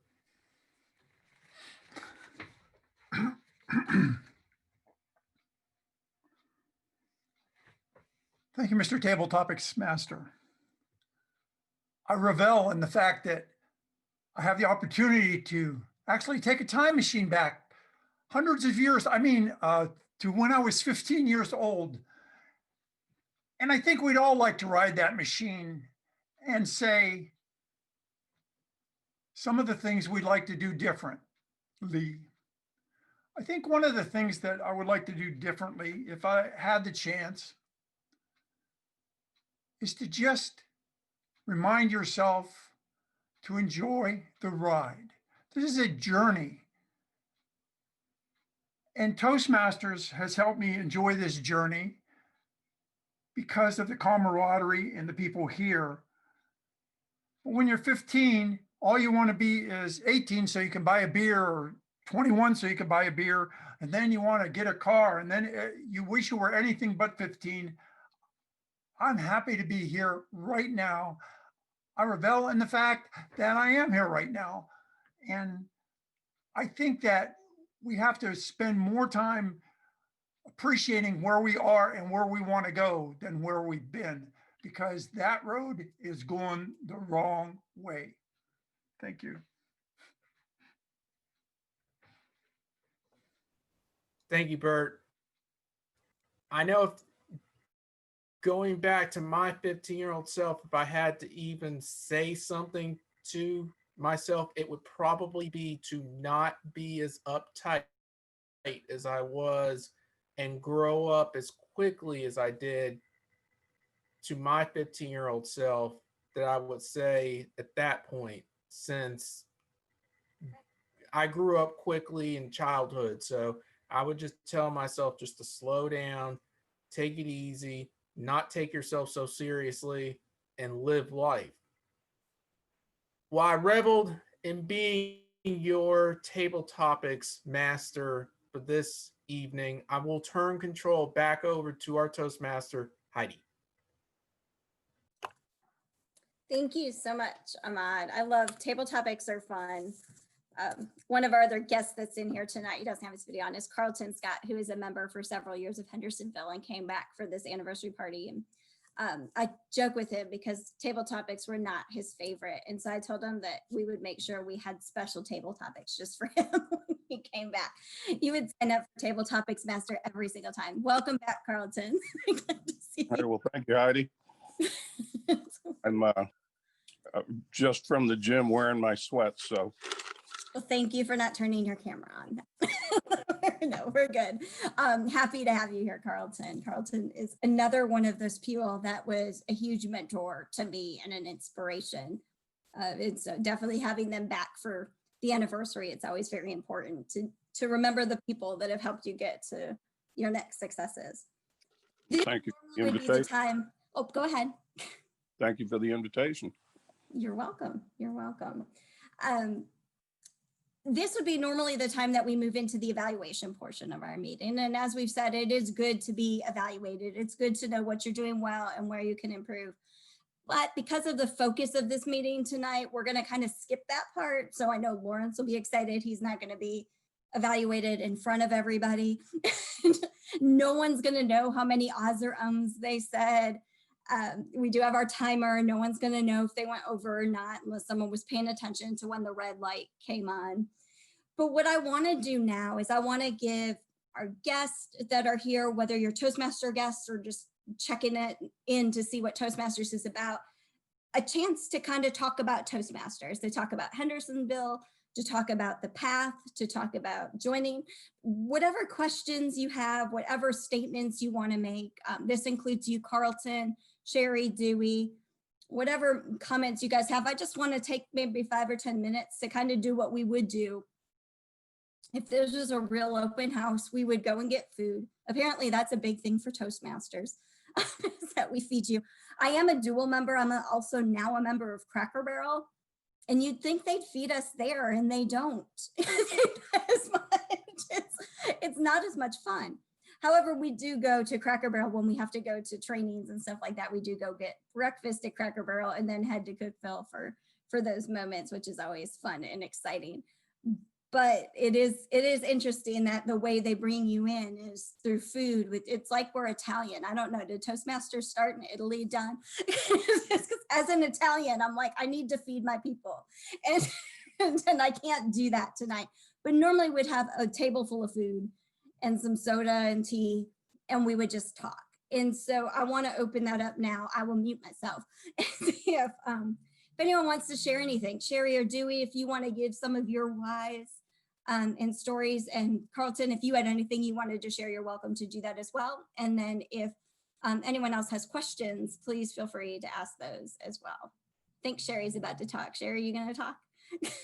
Thank you, Mr. Table Topics Master. I revel in the fact that I have the opportunity to actually take a time machine back hundreds of years, to when I was 15 years old. And I think we'd all like to ride that machine and say some of the things we'd like to do differently. I think one of the things that I would like to do differently, if I had the chance, is to just remind yourself to enjoy the ride. This is a journey. And Toastmasters has helped me enjoy this journey because of the camaraderie and the people here. When you're 15, all you want to be is 18 so you can buy a beer, or 21 so you can buy a beer, and then you want to get a car, and then you wish you were anything but 15. I'm happy to be here right now. I revel in the fact that I am here right now. And I think that we have to spend more time appreciating where we are and where we want to go than where we've been, because that road is going the wrong way. Thank you. Thank you, Bert. I know if going back to my 15-year-old self, if I had to even say something to myself, it would probably be to not be as uptight as I was and grow up as quickly as I did to my 15-year-old self, that I would say at that point, since I grew up quickly in childhood. So I would just tell myself just to slow down, take it easy, not take yourself so seriously, and live life. While I reveled in being your table topics master for this evening, I will turn control back over to our Toastmaster, Heidi. Thank you so much, Ahmad. I love table topics are fun. One of our other guests that's in here tonight, he doesn't have his video on, is Carlton Scott, who is a member for several years of Hendersonville and came back for this anniversary party. And I joke with him because table topics were not his favorite. And so I told him that we would make sure we had special table topics just for him when he came back. He would sign up for Table Topics Master every single time. Welcome back, Carlton. Good to see All right, well, thank you, Heidi. you. I'm just from the gym wearing my sweats, so. Well, thank you for not turning your camera on. No, we're good. Happy to have you here, Carlton. Carlton is another one of those people that was a huge mentor to me and an inspiration. It's definitely having them back for the anniversary. It's always very important to remember the people that have helped you get to your next successes. Thank you for the Would be the invitation. time. Oh, go ahead. Thank you for the invitation. You're welcome. You're welcome. This would be normally the time that we move into the evaluation portion of our meeting. And as we've said, it is good to be evaluated. It's good to know what you're doing well and where you can improve. But because of the focus of this meeting tonight, we're going to kind of skip that part. So I know Lawrence will be excited. He's not going to be evaluated in front of everybody. No one's going to know how many ahs or ums they said. We do have our timer. No one's going to know if they went over or not unless someone was paying attention to when the red light came on. But what I want to do now is I want to give our guests that are here, whether you're Toastmaster guests or just checking it in to see what Toastmasters is about, a chance to kind of talk about Toastmasters, to talk about Hendersonville, to talk about the path, to talk about joining, whatever questions you have, whatever statements you want to make. This includes you, Carlton, Sherry, Dewey, whatever comments you guys have. I just want to take maybe 5 or 10 minutes to kind of do what we would do. If this was a real open house, we would go and get food. Apparently that's a big thing for Toastmasters, is that we feed you. I am a dual member. I'm also now a member of Cracker Barrel. And you'd think they'd feed us there, and they don't. As much. It's not as much fun. However, we do go to Cracker Barrel when we have to go to trainings and stuff like that. We do go get breakfast at Cracker Barrel and then head to Cookville for those moments, which is always fun and exciting. But it is interesting that the way they bring you in is through food. It's like we're Italian. I don't know. Did Toastmasters start in Italy, Don? As an Italian, I'm like, I need to feed my people. And I can't do that tonight. But normally we'd have a table full of food and some soda and tea, and we would just talk. And so I want to open that up now. I will mute myself and see if anyone wants to share anything. Sherry or Dewey, if you want to give some of your whys and stories, and Carlton, if you had anything you wanted to share, you're welcome to do that as well. And then if anyone else has questions, please feel free to ask those as well. I think Sherry's about to talk. Sherry, are you going to talk?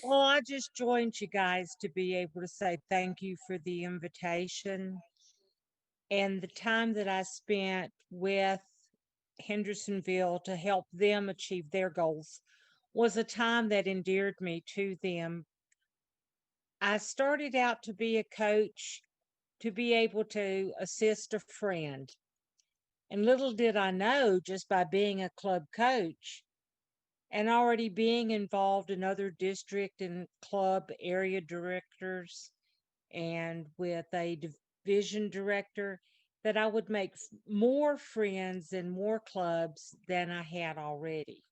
Well, I just joined you guys to be able to say thank you for the invitation and the time that I spent with Hendersonville to help them achieve their goals was a time that endeared me to them. I started out to be a coach to be able to assist a friend. And little did I know, just by being a club coach and already being involved in other district and club area directors and with a division director, that I would make more friends and more clubs than I had already.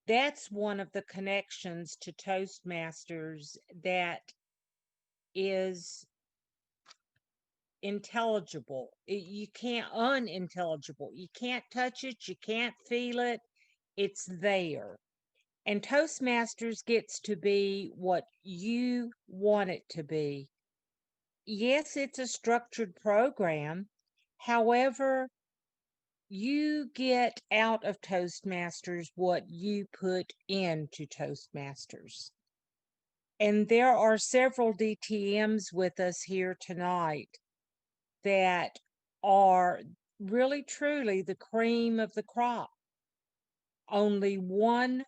That's one of the connections to Toastmasters that is intelligible. You can't unintelligible. You can't touch it. You can't feel it. It's there. And Toastmasters gets to be what you want it to be. Yes, it's a structured program. However, you get out of Toastmasters what you put into Toastmasters. And there are several DTMs with us here tonight that are really truly the cream of the crop. Only 1%,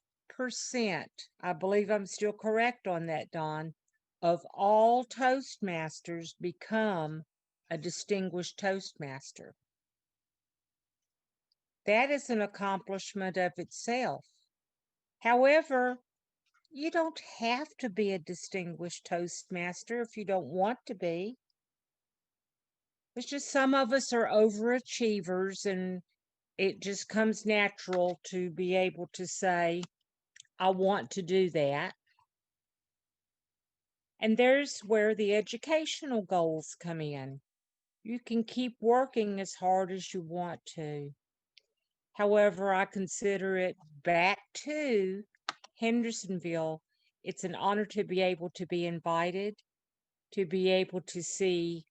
I believe I'm still correct on that, Don, of all Toastmasters become a distinguished Toastmaster. That is an accomplishment of itself. However, you don't have to be a distinguished Toastmaster if you don't want to be. It's just some of us are overachievers, and it just comes natural to be able to say, I want to do that. And there's where the educational goals come in. You can keep working as hard as you want to. However, I consider it back to Hendersonville. It's an honor to be able to be invited, to be able to see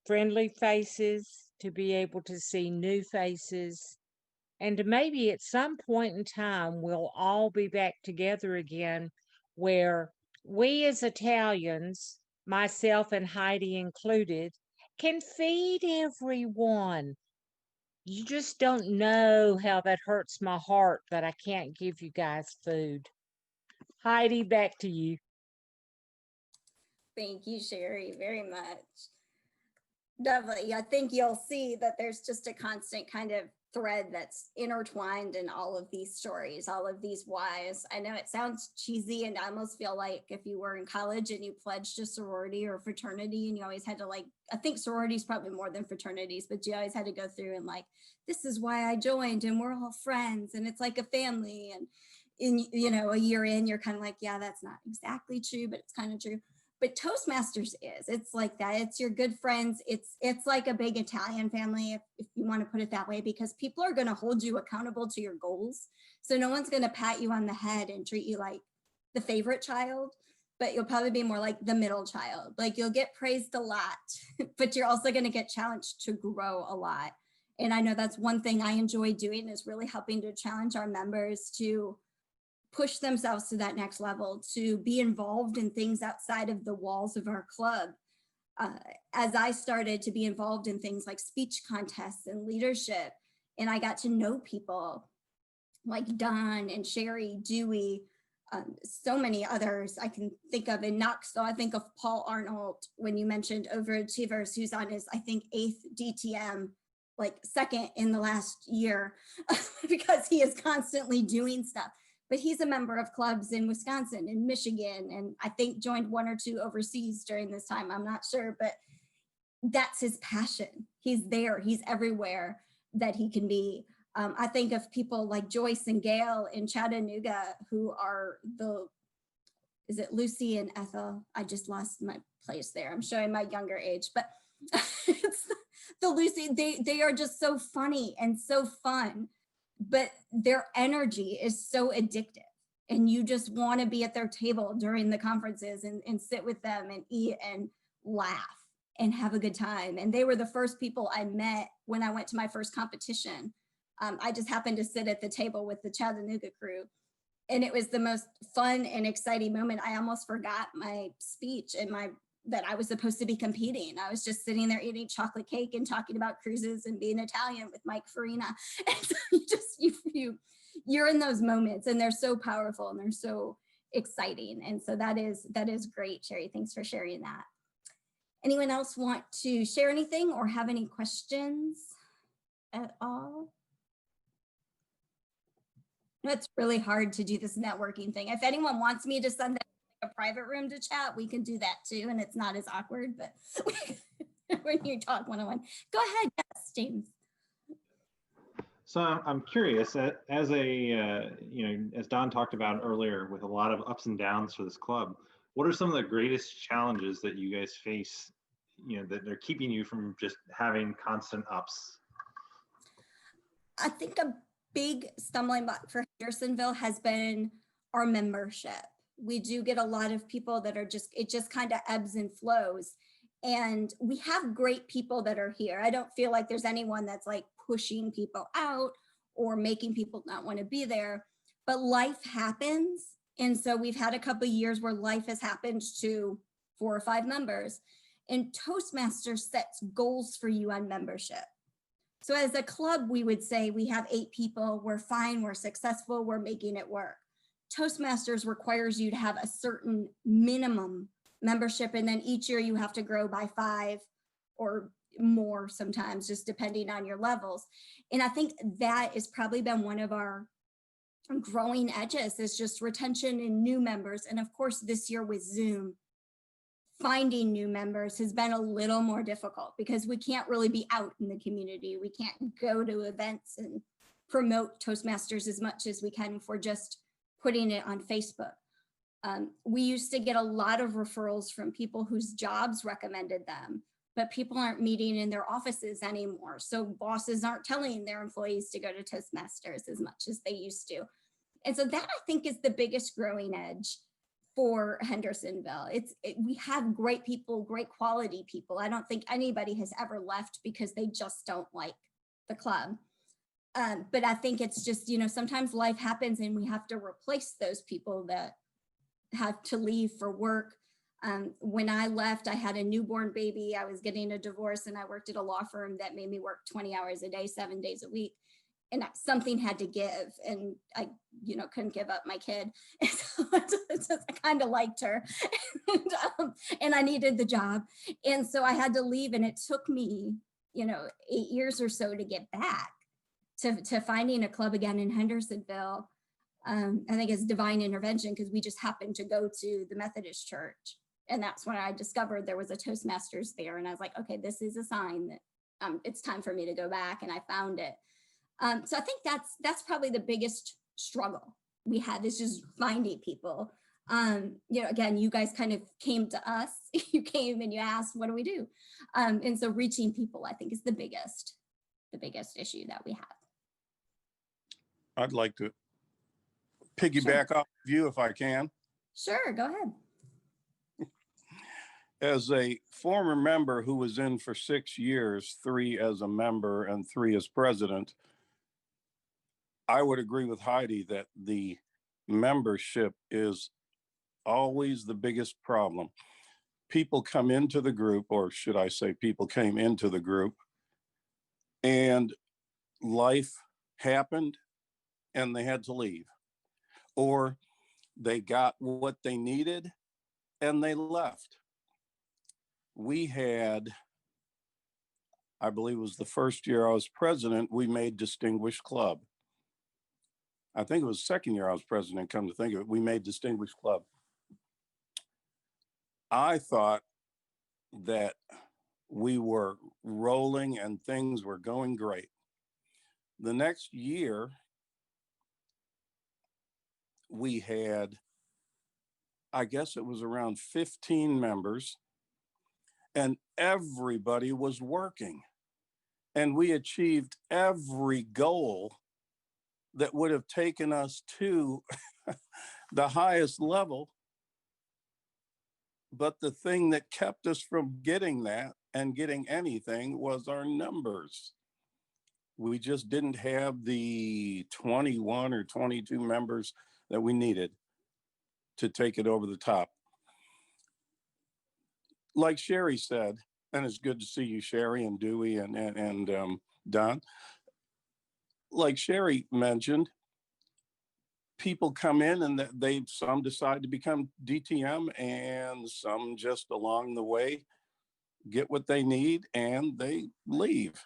friendly faces, to be able to see new faces, and maybe at some point in time, we'll all be back together again where we as Italians, myself and Heidi included, can feed everyone. You just don't know how that hurts my heart that I can't give you guys food. Heidi, back to you. Thank you, Sherry, very much. Definitely. I think you'll see that there's just a constant kind of thread that's intertwined in all of these stories, all of these whys. I know it sounds cheesy, and I almost feel like if you were in college and you pledged a sorority or fraternity and you always had to, like, I think sororities probably more than fraternities, but you always had to go through and like, this is why I joined and we're all friends and it's like a family. And in, you know, a year in, you're kind of like, yeah, that's not exactly true, but it's kind of true. But Toastmasters is, it's like that. It's your good friends. It's like a big Italian family, if you want to put it that way, because people are going to hold you accountable to your goals. So no one's going to pat you on the head and treat you like the favorite child, but you'll probably be more like the middle child. Like you'll get praised a lot, but you're also going to get challenged to grow a lot. And I know that's one thing I enjoy doing, is really helping to challenge our members to push themselves to that next level, to be involved in things outside of the walls of our club. As I started to be involved in things like speech contests and leadership, and I got to know people like Don and Sherry, Dewey, so many others I can think of in Knoxville. I think of Paul Arnold when you mentioned overachievers, who's on his, I think, 8th DTM, like second in the last year, because he is constantly doing stuff. But he's a member of clubs in Wisconsin and Michigan, and I think joined 1 or 2 overseas during this time. I'm not sure, but that's his passion. He's there, he's everywhere that he can be. I think of people like Joyce and Gail in Chattanooga, who are is it Lucy and Ethel? I just lost my place there. I'm showing my younger age, but it's the Lucy, they are just so funny and so fun. But their energy is so addictive, and you just want to be at their table during the conferences and sit with them and eat and laugh and have a good time. And they were the first people I met when I went to my first competition. I just happened to sit at the table with the Chattanooga crew, And it was the most fun and exciting moment. I almost forgot my speech and that I was supposed to be competing. I was just sitting there eating chocolate cake and talking about cruises and being Italian with Mike Farina. And so you're in those moments, and they're so powerful and they're so exciting. And so that is great, Sherry. Thanks for sharing that. Anyone else want to share anything or have any questions at all? It's really hard to do this networking thing. If anyone wants me to send them a private room to chat, we can do that too. And it's not as awkward, but when you talk one-on-one, go ahead. Yes, James. So I'm curious, as as Don talked about earlier, with a lot of ups and downs for this club, what are some of the greatest challenges that you guys face, that they're keeping you from just having constant ups? I think a big stumbling block for Hendersonville has been our membership. We do get a lot of people that are it just kind of ebbs and flows. And we have great people that are here. I don't feel like there's anyone that's like pushing people out or making people not want to be there, but life happens. And so we've had a couple of years where life has happened to 4 or 5 members, and Toastmasters sets goals for you on membership. So as a club, we would say we have 8 people, we're fine, we're successful, we're making it work. Toastmasters requires you to have a certain minimum membership, and then each year you have to grow by 5 or more sometimes, just depending on your levels. And I think that has probably been one of our growing edges, is just retention and new members. And of course, this year with Zoom, finding new members has been a little more difficult because we can't really be out in the community. We can't go to events and promote Toastmasters as much as we can if we're just putting it on Facebook. We used to get a lot of referrals from people whose jobs recommended them, but people aren't meeting in their offices anymore. So bosses aren't telling their employees to go to Toastmasters as much as they used to. And so that, I think, is the biggest growing edge for Hendersonville. We have great people, great quality people. I don't think anybody has ever left because they just don't like the club. But I think it's just, sometimes life happens and we have to replace those people that have to leave for work. When I left, I had a newborn baby. I was getting a divorce, and I worked at a law firm that made me work 20 hours a day, 7 days a week. And something had to give, and I, couldn't give up my kid. And so I kind of liked her, and I needed the job. And so I had to leave, and it took me, 8 years or so to get back to finding a club again in Hendersonville. I think it's divine intervention, because we just happened to go to the Methodist church. And that's when I discovered there was a Toastmasters there. And I was like, okay, this is a sign that it's time for me to go back. And I found it. So I think that's probably the biggest struggle we had, is just finding people. Again, you guys kind of came to us. You came and you asked, what do we do? And so reaching people, I think, is the biggest issue that we have. I'd like to piggyback off of you if I can. Sure, go ahead. As a former member who was in for 6 years, 3 as a member and 3 as president, I would agree with Heidi that the membership is always the biggest problem. People come into the group, or should I say people came into the group, and life happened and they had to leave. Or they got what they needed and they left. We had, I believe it was the first year I was president, we made Distinguished Club. I think it was the second year I was president, come to think of it, we made Distinguished Club. I thought that we were rolling and things were going great. The next year, we had, I guess it was around 15 members, and everybody was working. And we achieved every goal that would have taken us to the highest level. But the thing that kept us from getting that and getting anything was our numbers. We just didn't have the 21 or 22 members that we needed to take it over the top. Like Sherry said, and it's good to see you, Sherry and Dewey and Don. Like Sherry mentioned, people come in and some decide to become DTM, and some just along the way get what they need and they leave.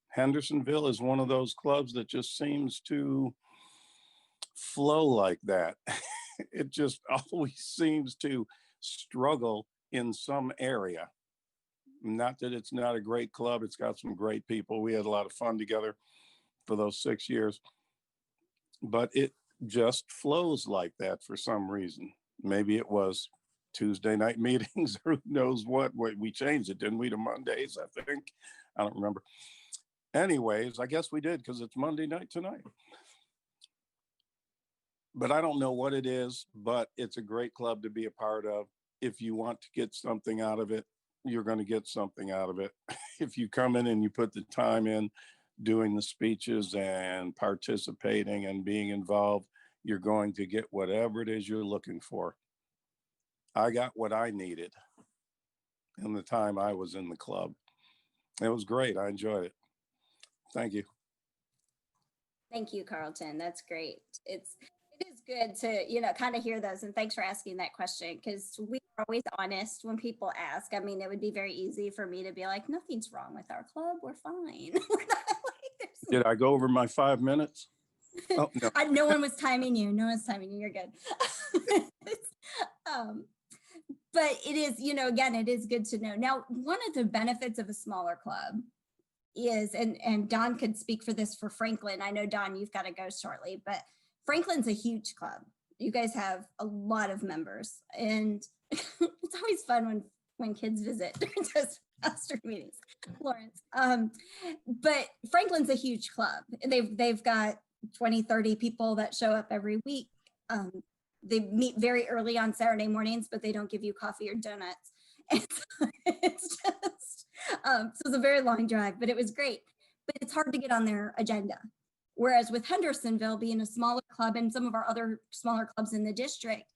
Hendersonville is one of those clubs that just seems to flow like that. It just always seems to struggle in some area. Not that it's not a great club. It's got some great people. We had a lot of fun together for those 6 years, but it just flows like that for some reason. Maybe it was Tuesday night meetings or who knows what. We changed it, didn't we, to Mondays, I think. I don't remember. Anyways, I guess we did because it's Monday night tonight. But I don't know what it is, but it's a great club to be a part of. If you want to get something out of it, you're going to get something out of it. If you come in and you put the time in doing the speeches and participating and being involved, you're going to get whatever it is you're looking for. I got what I needed in the time I was in the club. It was great. I enjoyed it. Thank you. Thank you, Carlton. That's great. It is good to, kind of hear those. And thanks for asking that question, because we are always honest when people ask. I mean, it would be very easy for me to be like, nothing's wrong with our club. We're fine. Did I go over my 5 minutes? Oh, no. No one was timing you. No one's timing you. You're good. But it is, again, it is good to know. Now, one of the benefits of a smaller club is, and Don could speak for this for Franklin. I know, Don, you've got to go shortly, but Franklin's a huge club. You guys have a lot of members, and it's always fun when kids visit Toastmaster meetings, Lawrence. But Franklin's a huge club. They've got 20, 30 people that show up every week. They meet very early on Saturday mornings, but they don't give you coffee or donuts. It's just, so it's a very long drive, but it was great. But it's hard to get on their agenda. Whereas with Hendersonville being a smaller club and some of our other smaller clubs in the district,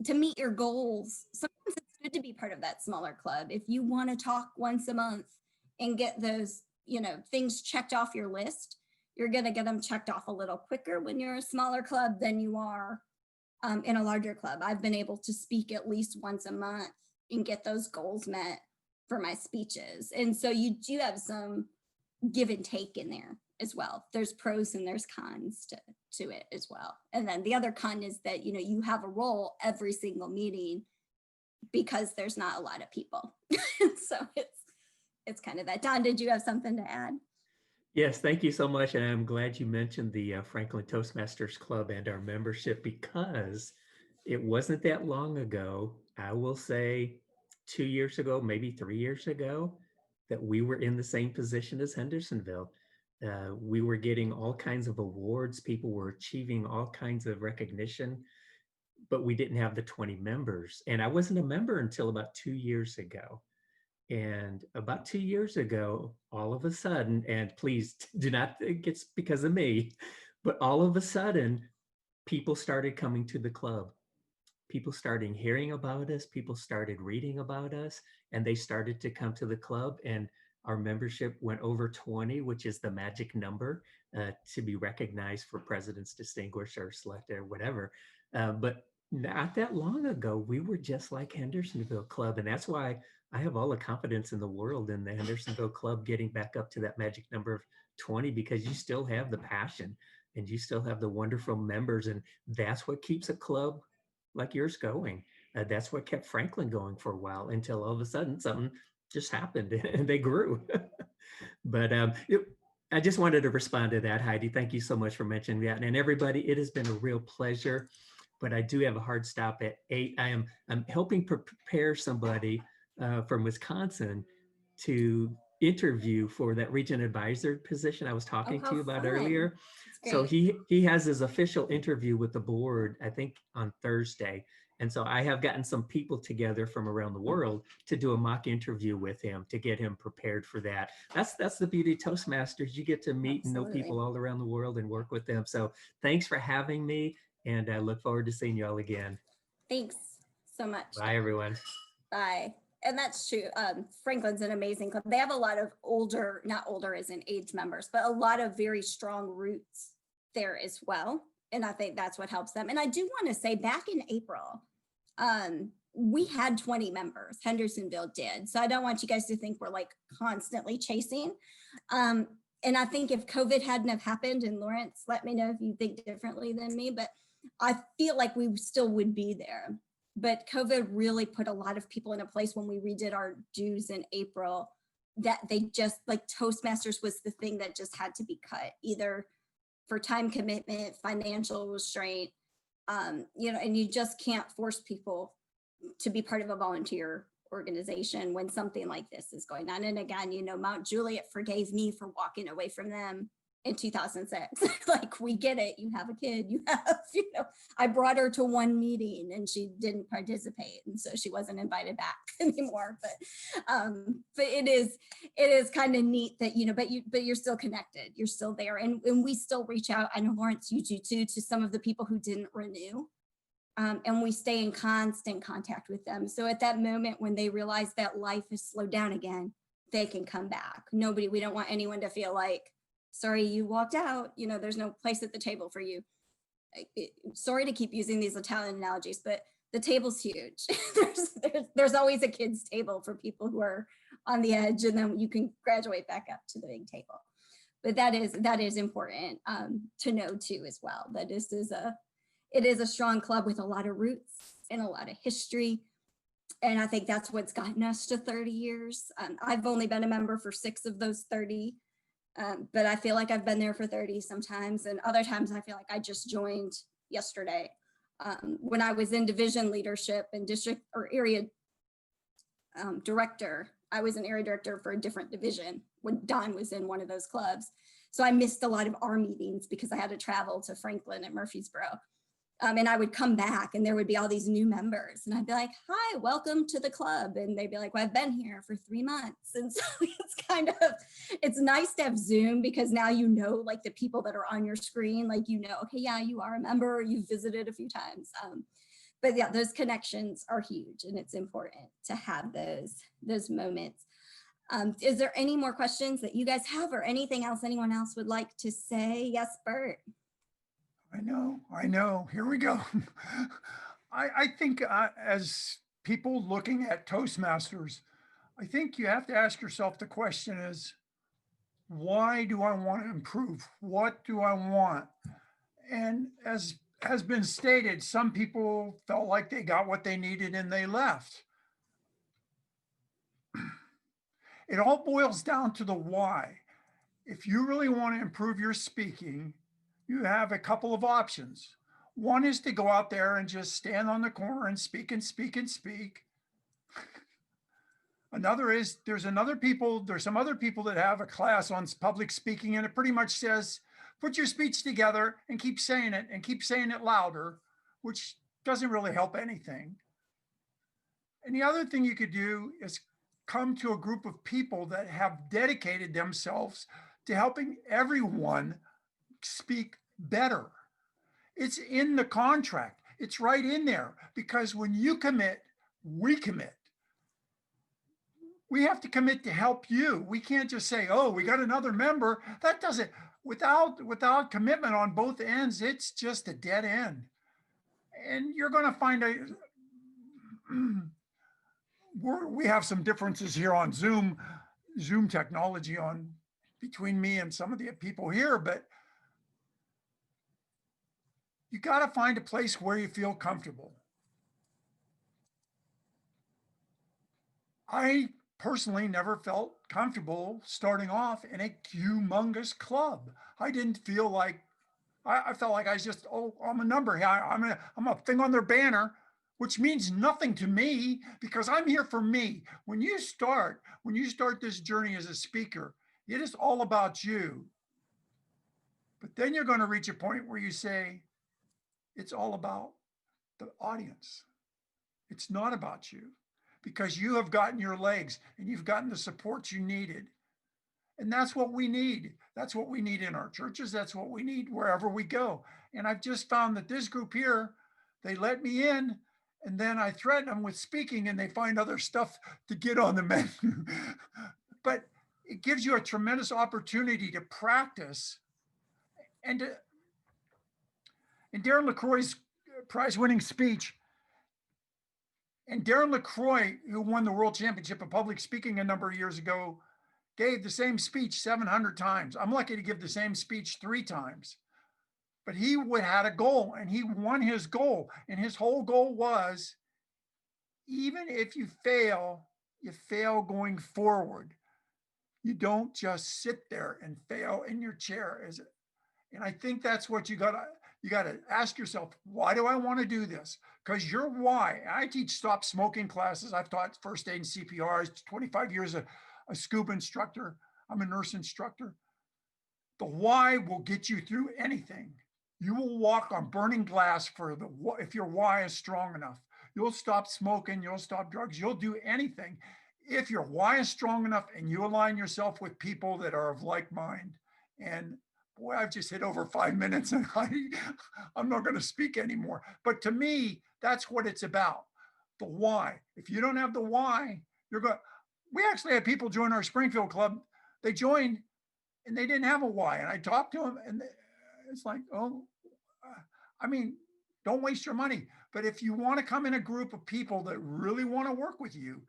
to meet your goals, sometimes it's good to be part of that smaller club. If you want to talk once a month and get those, things checked off your list, you're going to get them checked off a little quicker when you're a smaller club than you are in a larger club. I've been able to speak at least once a month and get those goals met for my speeches. And so you do have some give and take in there as well. There's pros and there's cons to it as well. And then the other con is that, you have a role every single meeting because there's not a lot of people. So it's kind of that. Don, did you have something to add? Yes, thank you so much. And I'm glad you mentioned the Franklin Toastmasters Club and our membership, because it wasn't that long ago, I will say 2 years ago, maybe 3 years ago, that we were in the same position as Hendersonville. We were getting all kinds of awards. People were achieving all kinds of recognition, but we didn't have the 20 members. And I wasn't a member until about 2 years ago. And about 2 years ago, all of a sudden, and please do not think it's because of me, but all of a sudden, people started coming to the club. People started hearing about us. People started reading about us, and they started to come to the club. And our membership went over 20, which is the magic number to be recognized for President's Distinguished or Selected or whatever. But not that long ago, we were just like Hendersonville Club. And that's why I have all the confidence in the world in the Hendersonville Club getting back up to that magic number of 20, because you still have the passion and you still have the wonderful members. And that's what keeps a club like yours going. That's what kept Franklin going for a while, until all of a sudden something just happened and they grew. But I just wanted to respond to that, Heidi. Thank you so much for mentioning that. And everybody, it has been a real pleasure, but I do have a hard stop at 8. I'm helping prepare somebody from Wisconsin to interview for that region advisor position I was talking to you about earlier. So he has his official interview with the board, I think on Thursday, And so I have gotten some people together from around the world to do a mock interview with him to get him prepared for that. That's the beauty of Toastmasters. You get to meet and know Absolutely. people all around the world and work with them. So thanks for having me, and I look forward to seeing you all again. Thanks so much. Bye, everyone. Bye. And that's true. Franklin's an amazing club. They have a lot of older, not older as in age members, but a lot of very strong roots there as well. And I think that's what helps them. And I do want to say back in April, we had 20 members, Hendersonville did. So I don't want you guys to think we're like constantly chasing. And I think if COVID hadn't have happened, and Lawrence, let me know if you think differently than me, but I feel like we still would be there. But COVID really put a lot of people in a place when we redid our dues in April that they just like Toastmasters was the thing that just had to be cut, either for time commitment, financial restraint, you know, and you just can't force people to be part of a volunteer organization when something like this is going on. And again, you know, Mount Juliet forgave me for walking away from them in 2006. Like, we get it. You have a kid, you have, you know, I brought her to one meeting and she didn't participate. And so she wasn't invited back anymore. But it is kind of neat that, you know, but you're still connected. You're still there. And we still reach out. I know Lawrence, you do too, to some of the people who didn't renew. And we stay in constant contact with them. So at that moment when they realize that life has slowed down again, they can come back. We don't want anyone to feel like, sorry, you walked out, you know, there's no place at the table for you. Sorry to keep using these Italian analogies, but the table's huge. there's always a kid's table for people who are on the edge, and then you can graduate back up to the big table. But that is important to know too as well, that it is a strong club with a lot of roots and a lot of history. And I think that's what's gotten us to 30 years. I've only been a member for 6 of those 30. But I feel like I've been there for 30 sometimes, and other times I feel like I just joined yesterday. When I was in division leadership and district or area director, I was an area director for a different division when Don was in one of those clubs. So I missed a lot of our meetings because I had to travel to Franklin and Murfreesboro. And I would come back and there would be all these new members and I'd be like, hi, welcome to the club. And they'd be like, well, I've been here for 3 months. And so it's nice to have Zoom because now you know, like the people that are on your screen, like, you know, okay, yeah, you are a member, you've visited a few times. But yeah, those connections are huge and it's important to have those moments. Is there any more questions that you guys have or anything else anyone else would like to say? Yes, Bert. I know. Here we go. I think as people looking at Toastmasters, I think you have to ask yourself the question is, why do I want to improve? What do I want? And as has been stated, some people felt like they got what they needed and they left. It all boils down to the why. If you really want to improve your speaking, you have a couple of options. One is to go out there and just stand on the corner and speak and speak and speak. Another is there's some other people that have a class on public speaking and it pretty much says, put your speech together and keep saying it and keep saying it louder, which doesn't really help anything. And the other thing you could do is come to a group of people that have dedicated themselves to helping everyone speak better. It's in the contract. It's right in there because when you commit, we commit. We have to commit to help you. We can't just say, oh, we got another member. That doesn't, without commitment on both ends, it's just a dead end. And you're going to find we have some differences here on Zoom technology between me and some of the people here, but you got to find a place where you feel comfortable. I personally never felt comfortable starting off in a humongous club. I didn't feel like, I felt like I was just, oh, I'm a number here. I'm a thing on their banner, which means nothing to me because I'm here for me. When you start this journey as a speaker, it is all about you. But then you're going to reach a point where you say, it's all about the audience. It's not about you, because you have gotten your legs and you've gotten the support you needed. And that's what we need. That's what we need in our churches. That's what we need wherever we go. And I've just found that this group here, they let me in, and then I threaten them with speaking and they find other stuff to get on the menu. But it gives you a tremendous opportunity to practice. And in Darren LaCroix's prize-winning speech, and Darren LaCroix, who won the world championship of public speaking a number of years ago, gave the same speech 700 times. I'm lucky to give the same speech 3 times. But he had a goal and he won his goal. And his whole goal was, even if you fail going forward. You don't just sit there and fail in your chair. And I think that's what you gotta ask yourself, why do I want to do this? Because your why. I teach stop smoking classes. I've taught first aid and CPR. 25 years a scuba instructor. I'm a nurse instructor. The why will get you through anything. You will walk on burning glass if your why is strong enough. You'll stop smoking, you'll stop drugs, you'll do anything if your why is strong enough and you align yourself with people that are of like mind. And boy, I've just hit over 5 minutes and I'm not going to speak anymore. But to me, that's what it's about. The why. If you don't have the why, we actually had people join our Springfield club. They joined and they didn't have a why. And I talked to them and it's like, don't waste your money. But if you want to come in a group of people that really want to work with you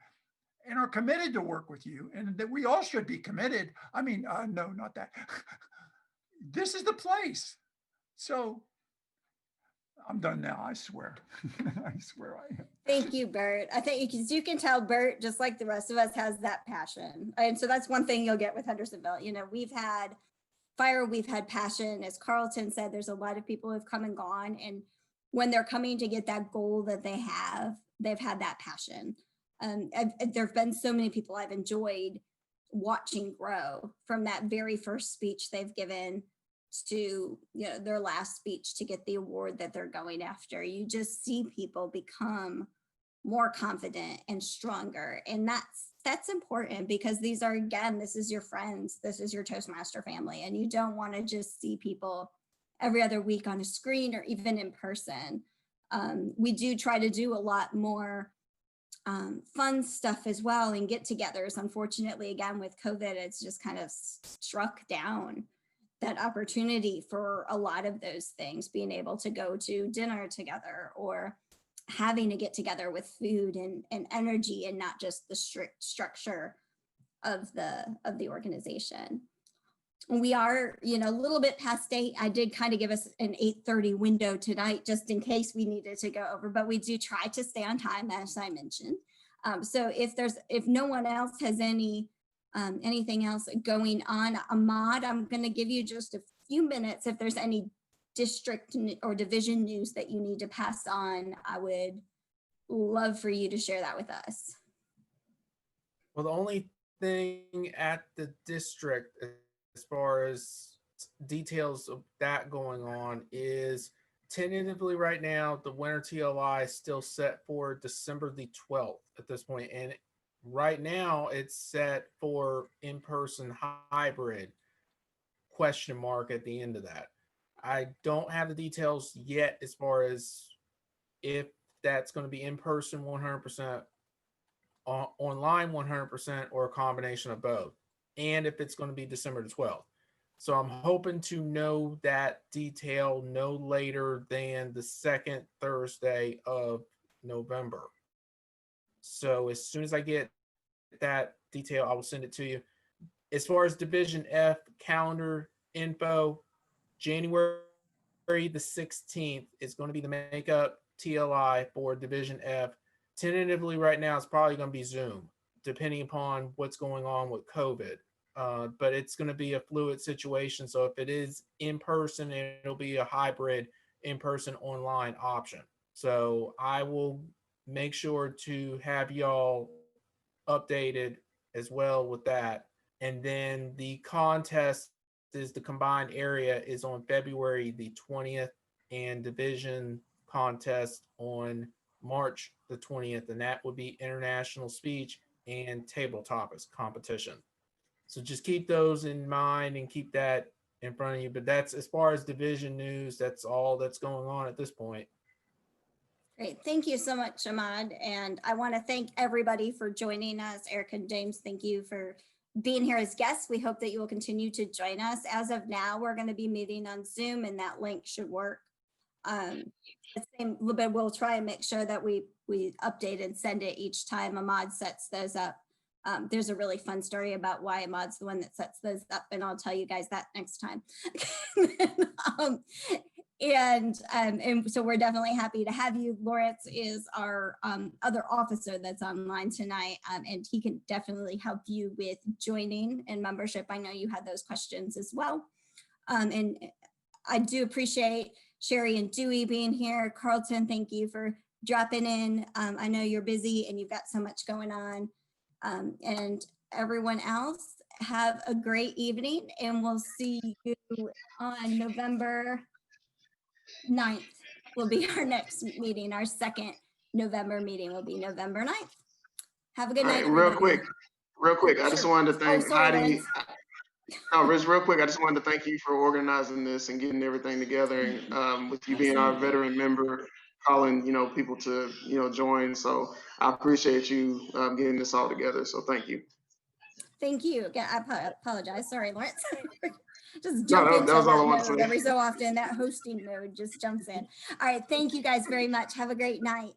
and are committed to work with you, and that we all should be committed. No, not that. This is the place. So I'm done now, I swear. I swear I am. Thank you, Bert. I think you can tell Bert, just like the rest of us, has that passion. And so that's one thing you'll get with Hendersonville. We've had fire, we've had passion. As Carlton said, there's a lot of people who have come and gone. And when they're coming to get that goal that they've had that passion. There have been so many people I've enjoyed watching grow from that very first speech they've given to their last speech to get the award that they're going after. You just see people become more confident and stronger, and that's important, because these are, again, this is your friends, this is your Toastmaster family, and you don't want to just see people every other week on a screen or even in person. We do try to do a lot more fun stuff as well and get-togethers. Unfortunately, again, with COVID, it's just kind of struck down that opportunity for a lot of those things, being able to go to dinner together or having to get together with food and energy, and not just the strict structure of the organization. We are, a little bit past 8. I did kind of give us an 8:30 window tonight, just in case we needed to go over, but we do try to stay on time, as I mentioned. So if no one else has anything else going on, Ahmad, I'm going to give you just a few minutes. If there's any district or division news that you need to pass on, I would love for you to share that with us. Well, the only thing at the district, as far as details of that going on, is tentatively right now, the winter TLI is still set for December the 12th at this point. And right now it's set for in-person hybrid ? At the end of that. I don't have the details yet as far as if that's going to be in person 100%, online 100%, or a combination of both, and if it's going to be December the 12th. So I'm hoping to know that detail no later than the second Thursday of November. So as soon as I get that detail, I will send it to you. As far as Division F calendar info, January the 16th is going to be the makeup TLI for Division F. Tentatively right now, it's probably going to be Zoom, depending upon what's going on with COVID. But it's going to be a fluid situation. So if it is in person, it'll be a hybrid in-person online option. So I will make sure to have y'all updated as well with that. And then the contest is, the combined area is on February the 20th, and division contest on March the 20th, and that would be International Speech and Table Topics Competition. So just keep those in mind and keep that in front of you. But that's, as far as division news, that's all that's going on at this point. Great. Thank you so much, Ahmad. And I want to thank everybody for joining us. Eric and James, thank you for being here as guests. We hope that you will continue to join us. As of now, we're going to be meeting on Zoom, and that link should work. But we'll try and make sure that we update and send it each time Ahmad sets those up. There's a really fun story about why Ahmad's the one that sets those up, and I'll tell you guys that next time. And so we're definitely happy to have you. Lawrence is our other officer that's online tonight, and he can definitely help you with joining and membership. I know you had those questions as well. And I do appreciate Sherry and Dewey being here. Carlton, thank you for dropping in. I know you're busy and you've got so much going on. And everyone else, have a great evening, and we'll see you on November 9th will be our next meeting. Our second November meeting will be November 9th. Have a good night. Real everybody. quick, I just wanted to thank sorry, Heidi. Lawrence. No, Riz, real quick, I just wanted to thank you for organizing this and getting everything together. And with you being our veteran member, calling people to join. So I appreciate you getting this all together. So thank you. Thank you. Again, I apologize. Sorry, Lawrence. Just No, jump into that was all I that wanted to mode say. every so often. That hosting mode just jumps in. All right. Thank you guys very much. Have a great night.